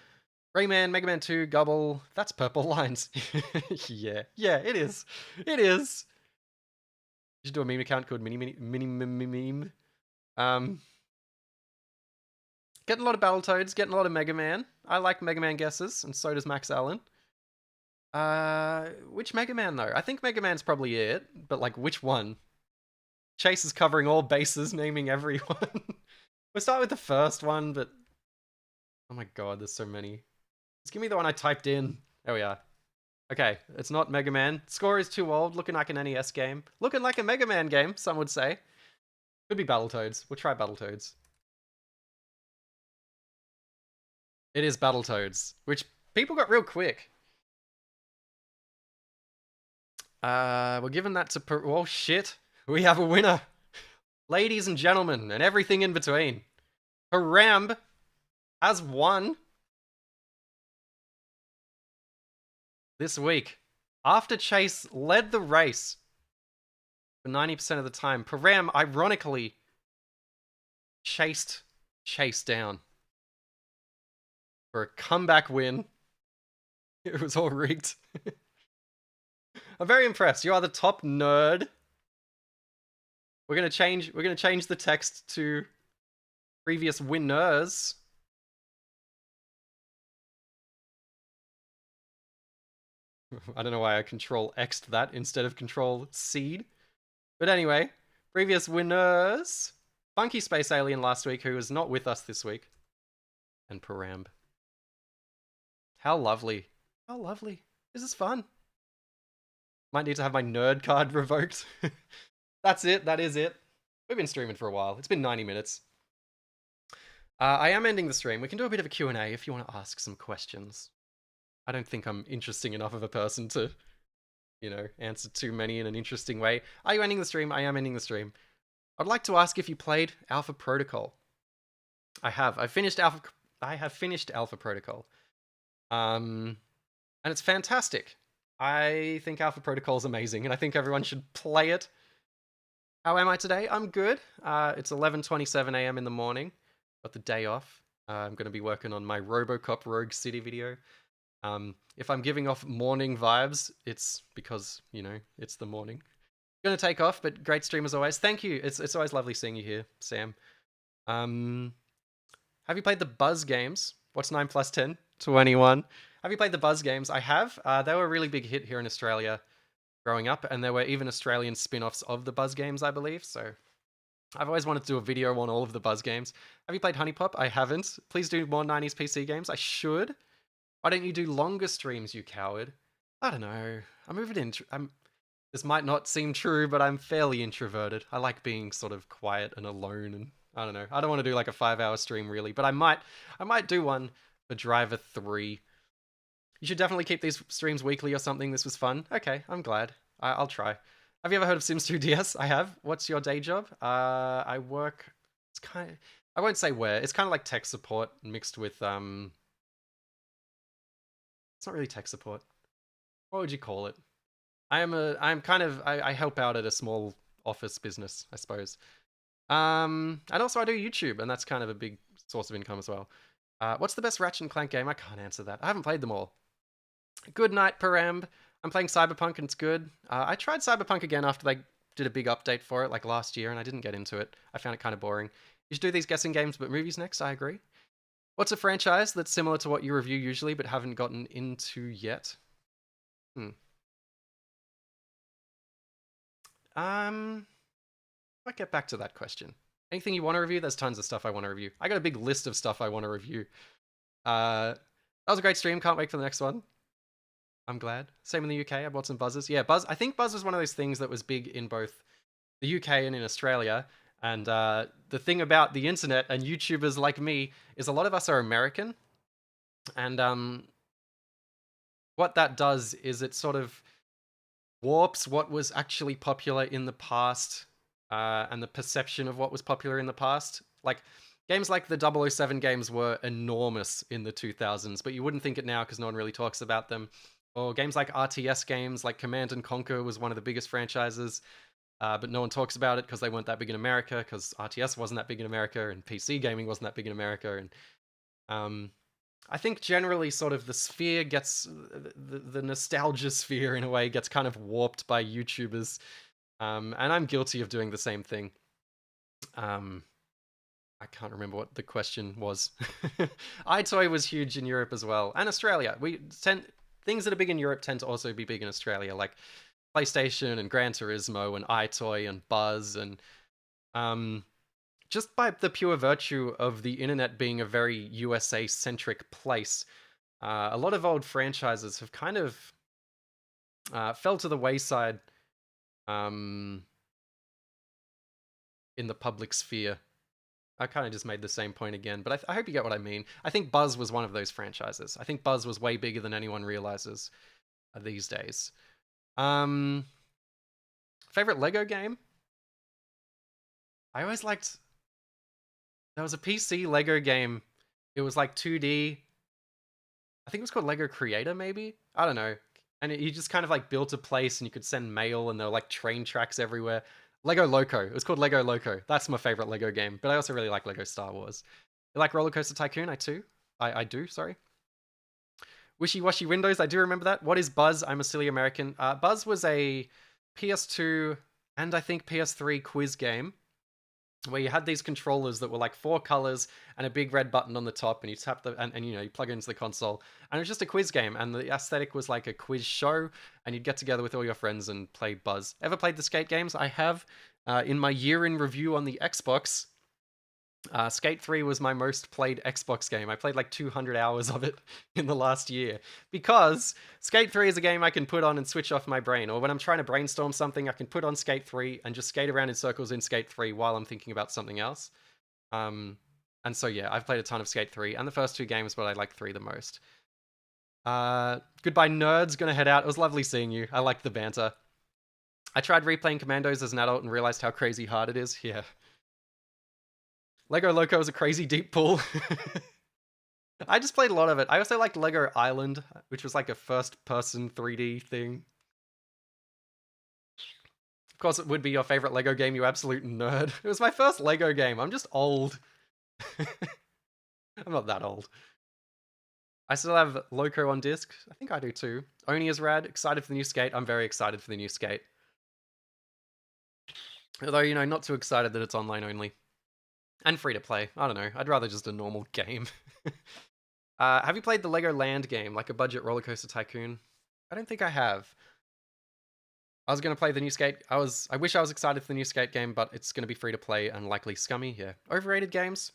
Rayman, Mega Man 2, Gubble. That's purple lines. Yeah, it is. It is. You should do a meme account called Meme. Getting a lot of Battletoads, getting a lot of Mega Man. I like Mega Man guesses, and so does Max Allen. Which Mega Man though? I think Mega Man's probably it, but like which one? Chase is covering all bases, naming everyone. We'll start with the first one, but oh my god, there's so many. Just give me the one I typed in. There we are. Okay, it's not Mega Man. Score is too old, looking like an NES game. Looking like a Mega Man game, some would say. Could be Battletoads. We'll try Battletoads. It is Battletoads, which people got real quick. We're giving that to... Oh, shit. We have a winner. Ladies and gentlemen, and everything in between. Harambe has won this week. After Chase led the race for 90% of the time, Param ironically chased Chase down for a comeback win. It was all rigged. I'm very impressed. You are the top nerd. We're gonna change the text to previous winners. I don't know why I control X'd that instead of control C'd. But anyway, previous winners. Funky Space Alien last week, who is not with us this week. And Paramb. How lovely. How lovely. This is fun. Might need to have my nerd card revoked. That's it. That is it. We've been streaming for a while. It's been 90 minutes. I am ending the stream. We can do a bit of a Q&A if you want to ask some questions. I don't think I'm interesting enough of a person to, you know, answer too many in an interesting way. Are you ending the stream? I am ending the stream. I'd like to ask if you played Alpha Protocol. I have. I have finished Alpha Protocol. And it's fantastic. I think Alpha Protocol is amazing, and I think everyone should play it. How am I today? I'm good. It's 11:27 a.m. in the morning. Got the day off. I'm going to be working on my RoboCop Rogue City video. If I'm giving off morning vibes, it's because, you know, it's the morning. Gonna take off, but great stream as always. Thank you. It's always lovely seeing you here, Sam. Have you played the Buzz games? What's 9 plus 10? 21. Have you played the Buzz games? I have. They were a really big hit here in Australia growing up, and there were even Australian spin-offs of the Buzz games, I believe. So I've always wanted to do a video on all of the Buzz games. Have you played Honey Pop? I haven't. Please do more 90s PC games. I should. Why don't you do longer streams, you coward? I don't know. I'm moving in. This might not seem true, but I'm fairly introverted. I like being sort of quiet and alone, and I don't know. I don't want to do like a 5-hour stream really, but I might do one for Driver 3. You should definitely keep these streams weekly or something. This was fun. Okay, I'm glad. I'll try. Have you ever heard of Sims 2DS? I have. What's your day job? I work. It's kind of. I won't say where. It's kind of like tech support mixed with It's not really tech support. What would you call it? I help out at a small office business, I suppose. And also I do YouTube, and that's kind of a big source of income as well. What's the best Ratchet and Clank game? I can't answer that. I haven't played them all. Good night, Paramb. I'm playing Cyberpunk and it's good. I tried Cyberpunk again after they did a big update for it, like last year, and I didn't get into it. I found it kind of boring. You should do these guessing games, but movies next, I agree. What's a franchise that's similar to what you review usually, but haven't gotten into yet? Might get back to that question. Anything you want to review? There's tons of stuff I want to review. I got a big list of stuff I want to review. That was a great stream. Can't wait for the next one. I'm glad. Same in the UK. I bought some buzzers. Yeah, Buzz. I think Buzz was one of those things that was big in both the UK and in Australia. And the thing about the internet and YouTubers like me is a lot of us are American. And what that does is it sort of warps what was actually popular in the past and the perception of what was popular in the past. Like, games like the 007 games were enormous in the 2000s, but you wouldn't think it now because no one really talks about them. Or games like RTS games, like Command & Conquer was one of the biggest franchises. but no one talks about it because they weren't that big in America, because RTS wasn't that big in America, and PC gaming wasn't that big in America, and I think generally sort of the sphere gets, the nostalgia sphere in a way gets kind of warped by YouTubers, and I'm guilty of doing the same thing. I can't remember what the question was. iToy was huge in Europe as well, and Australia. Things that are big in Europe tend to also be big in Australia, like PlayStation and Gran Turismo and iToy and Buzz, and just by the pure virtue of the internet being a very USA-centric place, a lot of old franchises have kind of fell to the wayside in the public sphere. I kind of just made the same point again, but I hope you get what I mean. I think Buzz was one of those franchises. I think Buzz was way bigger than anyone realizes these days. Favorite Lego game? I always liked... There was a PC Lego game. It was like 2D. I think it was called Lego Creator, maybe? I don't know. And you just kind of like built a place and you could send mail and there were like train tracks everywhere. Lego Loco. It was called Lego Loco. That's my favorite Lego game. But I also really like Lego Star Wars. I like Roller Coaster Tycoon, I do, sorry. Wishy Washy Windows, I do remember that. What is Buzz? I'm a silly American. Buzz was a PS2 and I think PS3 quiz game where you had these controllers that were like 4 colors and a big red button on the top, and you tap and you know, you plug it into the console, and it was just a quiz game, and the aesthetic was like a quiz show, and you'd get together with all your friends and play Buzz. Ever played the skate games? I have. In my year in review on the Xbox, Skate 3 was my most played Xbox game. I played like 200 hours of it in the last year, because Skate 3 is a game I can put on and switch off my brain, or when I'm trying to brainstorm something, I can put on Skate 3 and just skate around in circles in Skate 3 while I'm thinking about something else. And so yeah, I've played a ton of Skate 3 and the first 2 games, but I like 3 the most. Goodbye nerds, gonna head out. It was lovely seeing you. I liked the banter. I tried replaying Commandos as an adult and realized how crazy hard it is. Yeah. Lego Loco is a crazy deep pool. I just played a lot of it. I also liked Lego Island, which was like a first-person 3D thing. Of course, it would be your favorite Lego game, you absolute nerd. It was my first Lego game. I'm just old. I'm not that old. I still have Loco on disc. I think I do too. Oni is rad. Excited for the new skate. I'm very excited for the new skate. Although, you know, not too excited that it's online only. And free to play. I don't know. I'd rather just a normal game. Have you played the Lego Land game, like a budget roller coaster tycoon? I don't think I have. I was gonna play the new skate. I wish I was excited for the new skate game, but it's gonna be free to play and likely scummy. Yeah. Overrated games?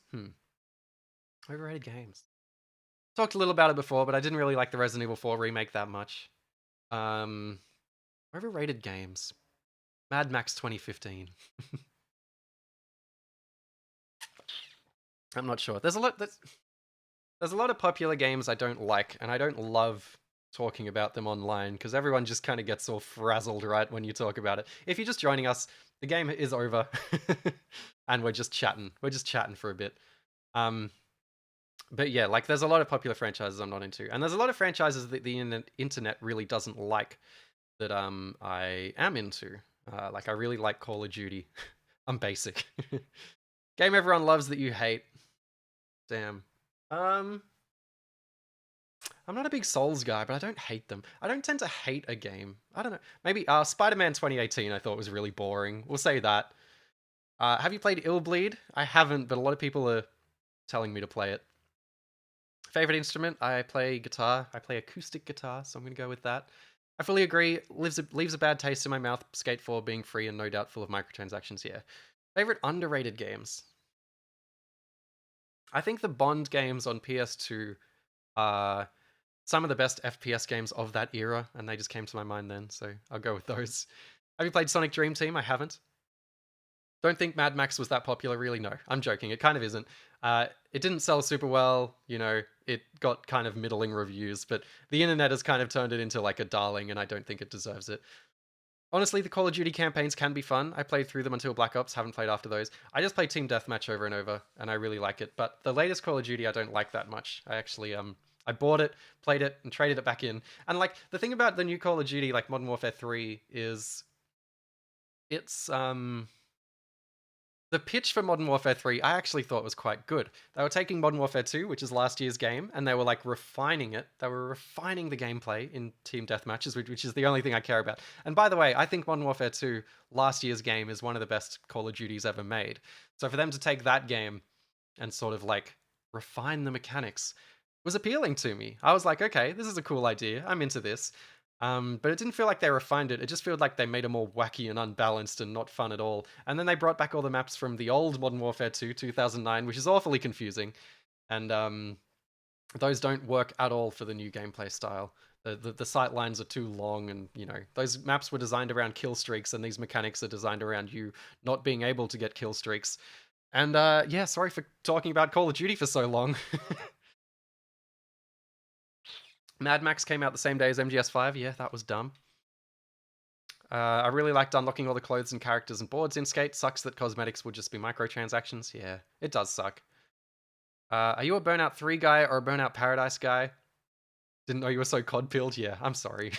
Overrated games. Talked a little about it before, but I didn't really like the Resident Evil 4 remake that much. Overrated games. Mad Max 2015. I'm not sure. There's a lot of popular games I don't like, and I don't love talking about them online because everyone just kind of gets all frazzled right when you talk about it. If you're just joining us, the game is over, and we're just chatting. We're just chatting for a bit. But yeah, like there's a lot of popular franchises I'm not into, and there's a lot of franchises that the internet really doesn't like that I am into. Like I really like Call of Duty. I'm basic. Game everyone loves that you hate. Damn. I'm not a big Souls guy, but I don't hate them. I don't tend to hate a game. I don't know. Maybe Spider-Man 2018 I thought was really boring. We'll say that. Have you played Illbleed? I haven't, but a lot of people are telling me to play it. Favorite instrument? I play guitar. I play acoustic guitar, so I'm going to go with that. I fully agree. Leaves a bad taste in my mouth. Skate 4 being free and no doubt full of microtransactions, yeah. Favorite underrated games? I think the Bond games on PS2 are some of the best FPS games of that era, and they just came to my mind then, so I'll go with those. Have you played Sonic Dream Team? I haven't. Don't think Mad Max was that popular, really? No, I'm joking. It kind of isn't. It didn't sell super well, you know, it got kind of middling reviews, but the internet has kind of turned it into like a darling, and I don't think it deserves it. Honestly, the Call of Duty campaigns can be fun. I played through them until Black Ops, haven't played after those. I just play Team Deathmatch over and over, and I really like it. But the latest Call of Duty I don't like that much. I actually, I bought it, played it, and traded it back in. And like, the thing about the new Call of Duty, like Modern Warfare 3, is it's the pitch for Modern Warfare 3, I actually thought was quite good. They were taking Modern Warfare 2, which is last year's game, and they were like refining it. They were refining the gameplay in team deathmatches, which is the only thing I care about. And by the way, I think Modern Warfare 2, last year's game, is one of the best Call of Duties ever made. So for them to take that game and sort of like refine the mechanics was appealing to me. I was like, okay, this is a cool idea. I'm into this. But it didn't feel like they refined it. It just felt like they made it more wacky and unbalanced and not fun at all. And then they brought back all the maps from the old Modern Warfare 2, 2009, which is awfully confusing. And those don't work at all for the new gameplay style. The sight lines are too long, and those maps were designed around kill streaks, and these mechanics are designed around you not being able to get kill streaks. And yeah, sorry for talking about Call of Duty for so long. Mad Max came out the same day as MGS5. Yeah, that was dumb. I really liked unlocking all the clothes and characters and boards in Skate. Sucks that cosmetics would just be microtransactions. Yeah, it does suck. Are you a Burnout 3 guy or a Burnout Paradise guy? Didn't know you were so cod-pilled. Yeah, I'm sorry.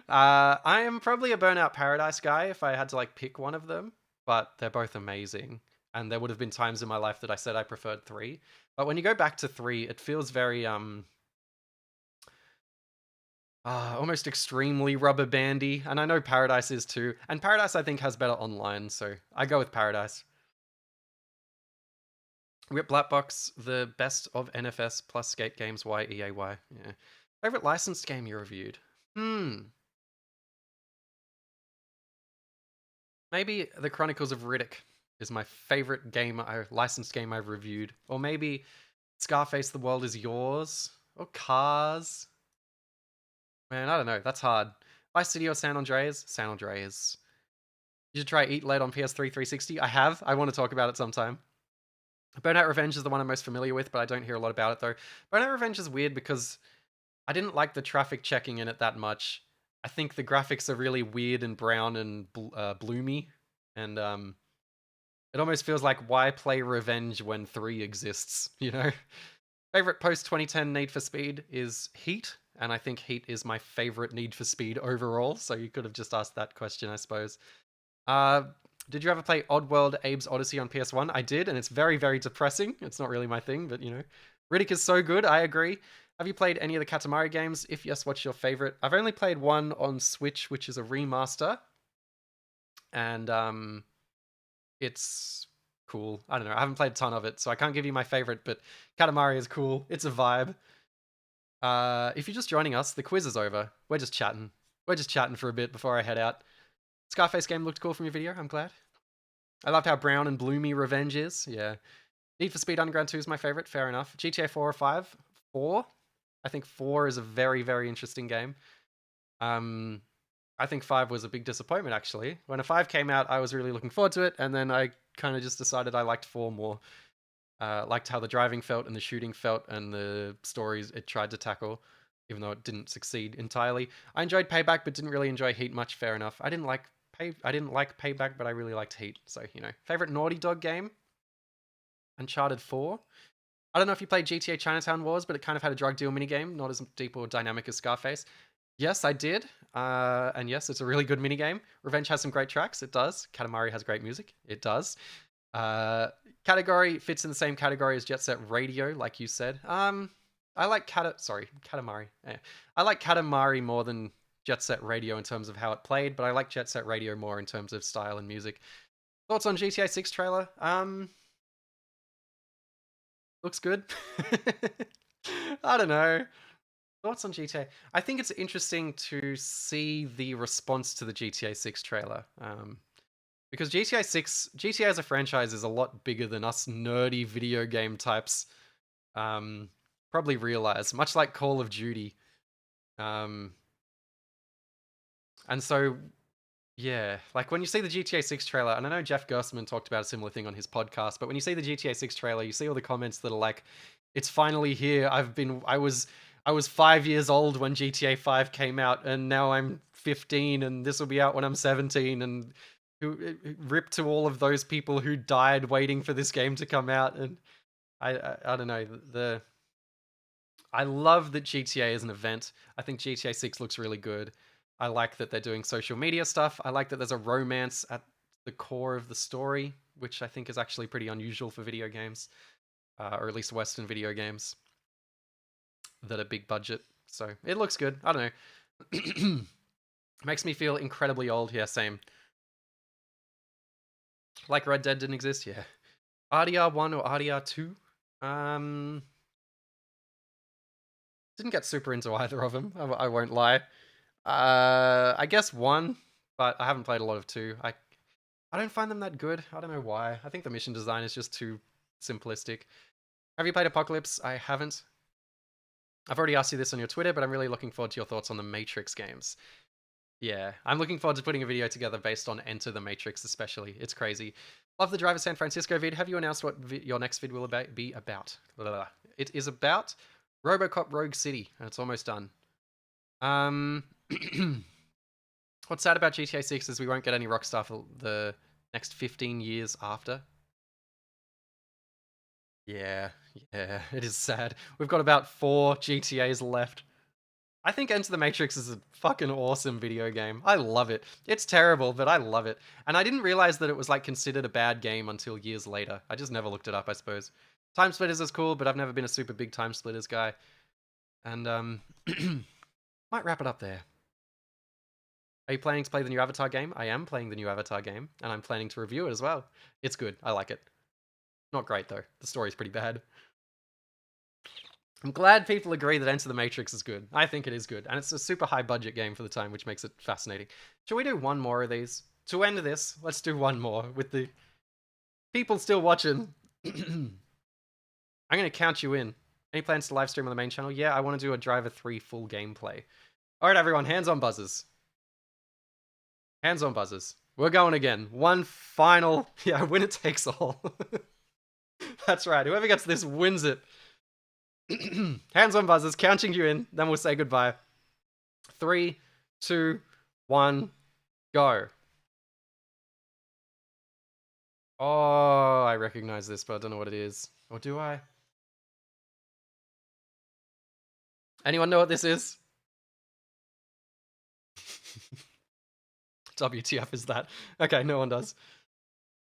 I am probably a Burnout Paradise guy if I had to like pick one of them, but they're both amazing. And there would have been times in my life that I said I preferred 3. But when you go back to 3, it feels very almost extremely rubber bandy, and I know Paradise is too. And Paradise, I think, has better online, so I go with Paradise. Rip Blackbox, the best of NFS plus skate games. YEAY. Yeah. Favorite licensed game you reviewed? Maybe The Chronicles of Riddick is my favorite licensed game I've reviewed, or maybe Scarface: The World Is Yours, or Cars. Man, I don't know. That's hard. Vice City or San Andreas? San Andreas. You should try Eat Late on PS3 360. I have. I want to talk about it sometime. Burnout Revenge is the one I'm most familiar with, but I don't hear a lot about it though. Burnout Revenge is weird because I didn't like the traffic checking in it that much. I think the graphics are really weird and brown and bloomy, and it almost feels like why play Revenge when 3 exists, you know? Favorite post-2010 Need for Speed is Heat, and I think Heat is my favorite Need for Speed overall, so you could have just asked that question, I suppose. Did you ever play Oddworld Abe's Odyssey on PS1? I did, and it's very, very depressing. It's not really my thing, but Riddick is so good, I agree. Have you played any of the Katamari games? If yes, what's your favorite? I've only played one on Switch, which is a remaster, and it's cool. I don't know, I haven't played a ton of it, so I can't give you my favorite, but Katamari is cool. It's a vibe. If you're just joining us, the quiz is over. We're just chatting. We're just chatting for a bit before I head out. Scarface game looked cool from your video, I'm glad. I loved how brown and bloomy Revenge is, yeah. Need for Speed Underground 2 is my favorite, fair enough. GTA 4 or 5? 4? I think 4 is a very, very interesting game. I think 5 was a big disappointment, actually. When a 5 came out, I was really looking forward to it, and then I kind of just decided I liked 4 more. Liked how the driving felt and the shooting felt and the stories it tried to tackle, even though it didn't succeed entirely. I enjoyed Payback, but didn't really enjoy Heat much, fair enough. I didn't like Payback, but I really liked Heat, so, Favorite Naughty Dog game? Uncharted 4? I don't know if you played GTA Chinatown Wars, but it kind of had a drug deal minigame, not as deep or dynamic as Scarface. Yes, I did. And yes, it's a really good minigame. Revenge has some great tracks. It does. Katamari has great music. It does. Category fits in the same category as Jet Set Radio, like you said. I like Katamari. Yeah. I like Katamari more than Jet Set Radio in terms of how it played, but I like Jet Set Radio more in terms of style and music. Thoughts on GTA 6 trailer? Looks good. I don't know. Thoughts on GTA? I think it's interesting to see the response to the GTA 6 trailer. Because GTA as a franchise is a lot bigger than us nerdy video game types probably realize, much like Call of Duty. And so, yeah, like when you see the GTA 6 trailer, and I know Jeff Gerstmann talked about a similar thing on his podcast, but when you see the GTA 6 trailer, you see all the comments that are like, it's finally here. I was 5 years old when GTA 5 came out, and now I'm 15, and this will be out when I'm 17, and rip to all of those people who died waiting for this game to come out. And I don't know, I love that GTA is an event. I think GTA 6 looks really good. I like that they're doing social media stuff. I like that there's a romance at the core of the story, which I think is actually pretty unusual for video games, or at least Western video games that are big budget. So it looks good. I don't know. Makes me feel incredibly old. Yeah, same. Like Red Dead didn't exist. Yeah. RDR1 or RDR2? Didn't get super into either of them. I won't lie. I guess 1, but I haven't played a lot of 2. I don't find them that good. I don't know why. I think the mission design is just too simplistic. Have you played Apocalypse? I haven't. I've already asked you this on your Twitter, but I'm really looking forward to your thoughts on the Matrix games. Yeah, I'm looking forward to putting a video together based on Enter the Matrix especially. It's crazy. Love the Driver San Francisco vid. Have you announced what your next vid will be about? It is about RoboCop Rogue City, and it's almost done. What's sad about GTA 6 is we won't get any Rockstar for the next 15 years after. Yeah, it is sad. We've got about 4 GTAs left. I think Enter the Matrix is a fucking awesome video game. I love it. It's terrible, but I love it. And I didn't realize that it was like considered a bad game until years later. I just never looked it up, I suppose. Time Splitters is cool, but I've never been a super big Time Splitters guy. And might wrap it up there. Are you planning to play the new Avatar game? I am playing the new Avatar game, and I'm planning to review it as well. It's good. I like it. Not great, though. The story's pretty bad. I'm glad people agree that Enter the Matrix is good. I think it is good, and it's a super high budget game for the time, which makes it fascinating. Should we do one more of these? To end this, let's do one more with the people still watching. I'm going to count you in. Any plans to live stream on the main channel? Yeah, I want to do a Driver 3 full gameplay. All right, everyone, hands on buzzers. Hands on buzzers. We're going again. One final... Yeah, winner takes all. That's right. Whoever gets this wins it. Hands on buzzers, counting you in. Then we'll say goodbye. 3, 2, 1, go. Oh, I recognize this, but I don't know what it is. Or do I? Anyone know what this is? WTF is that? Okay, no one does.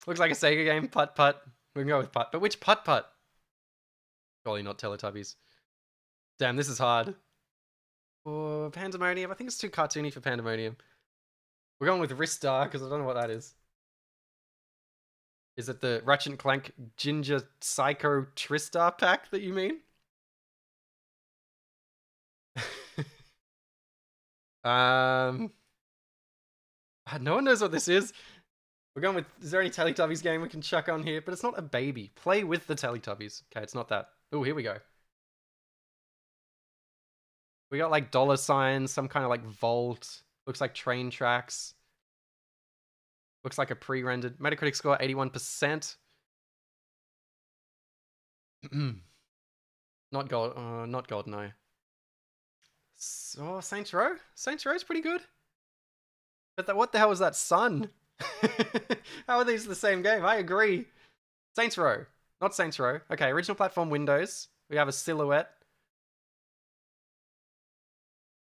Looks like a Sega game. Putt Putt. We can go with Putt. But which Putt Putt? Surely not Teletubbies. Damn, this is hard. Oh, Pandemonium. I think it's too cartoony for Pandemonium. We're going with Ristar, because I don't know what that is. Is it the Ratchet and Clank Ginger Psycho Tristar pack that you mean? No one knows what this is. We're going with... Is there any Teletubbies game we can chuck on here? But it's not a baby. Play with the Teletubbies. Okay, it's not that. Oh, here we go. We got like dollar signs, some kind of like vault. Looks like train tracks. Looks like a pre-rendered. Metacritic score 81%. Not GoldenEye. Oh, Saints Row? Saints Row's pretty good. But what the hell was that sun? How are these the same game? I agree. Saints Row. Not Saints Row. Okay, original platform Windows. We have a silhouette.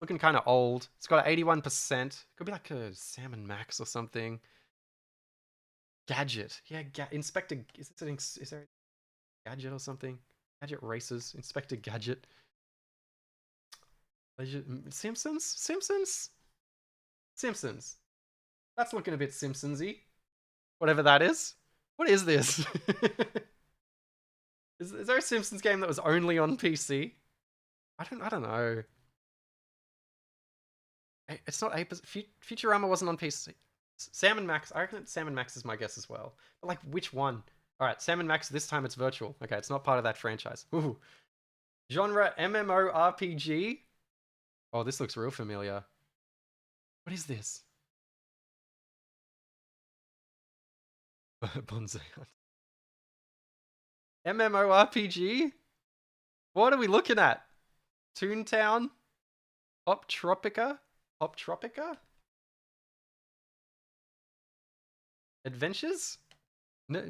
Looking kind of old. It's got 81%. Could be like a Sam & Max or something. Gadget. Yeah, Inspector... Is there a Gadget or something? Gadget Racers. Inspector Gadget. Simpsons? Simpsons? Simpsons. That's looking a bit Simpsons-y. Whatever that is. What is this? Is there a Simpsons game that was only on PC? I don't know. It's not Futurama wasn't on PC. Sam & Max. I reckon Sam & Max is my guess as well. But like, which one? Alright, Sam & Max, this time it's virtual. Okay, it's not part of that franchise. Ooh. Genre MMORPG? Oh, this looks real familiar. What is this? Bonsai Hunt. MMORPG? What are we looking at? Toontown? Optropica? Optropica? Adventures? No,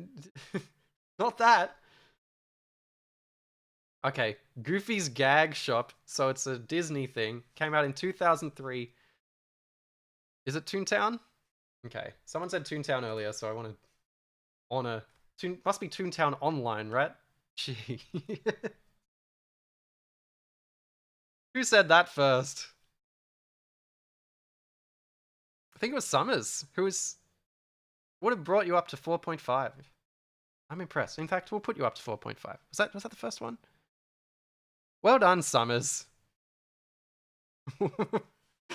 not that. Okay, Goofy's Gag Shop. So it's a Disney thing. Came out in 2003. Is it Toontown? Okay. Someone said Toontown earlier, so I want to honor. Must be Toontown Online, right? Gee. Who said that first? I think it was Summers, who would have brought you up to 4.5. I'm impressed. In fact, we'll put you up to 4.5. Was that the first one? Well done, Summers.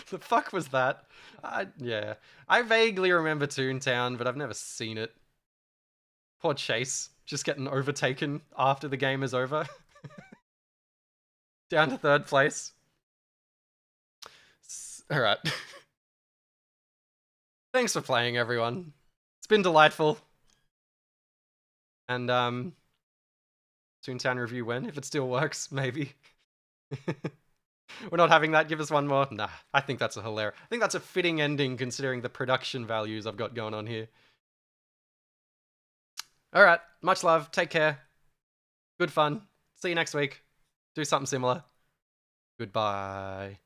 The fuck was that? Yeah. I vaguely remember Toontown, but I've never seen it. Poor Chase, just getting overtaken after the game is over. Down to 3rd place. Alright. Thanks for playing, everyone. It's been delightful. And, Toontown review when? If it still works, maybe. We're not having that. Give us one more. Nah, I think that's I think that's a fitting ending considering the production values I've got going on here. Alright, much love. Take care. Good fun. See you next week. Do something similar. Goodbye.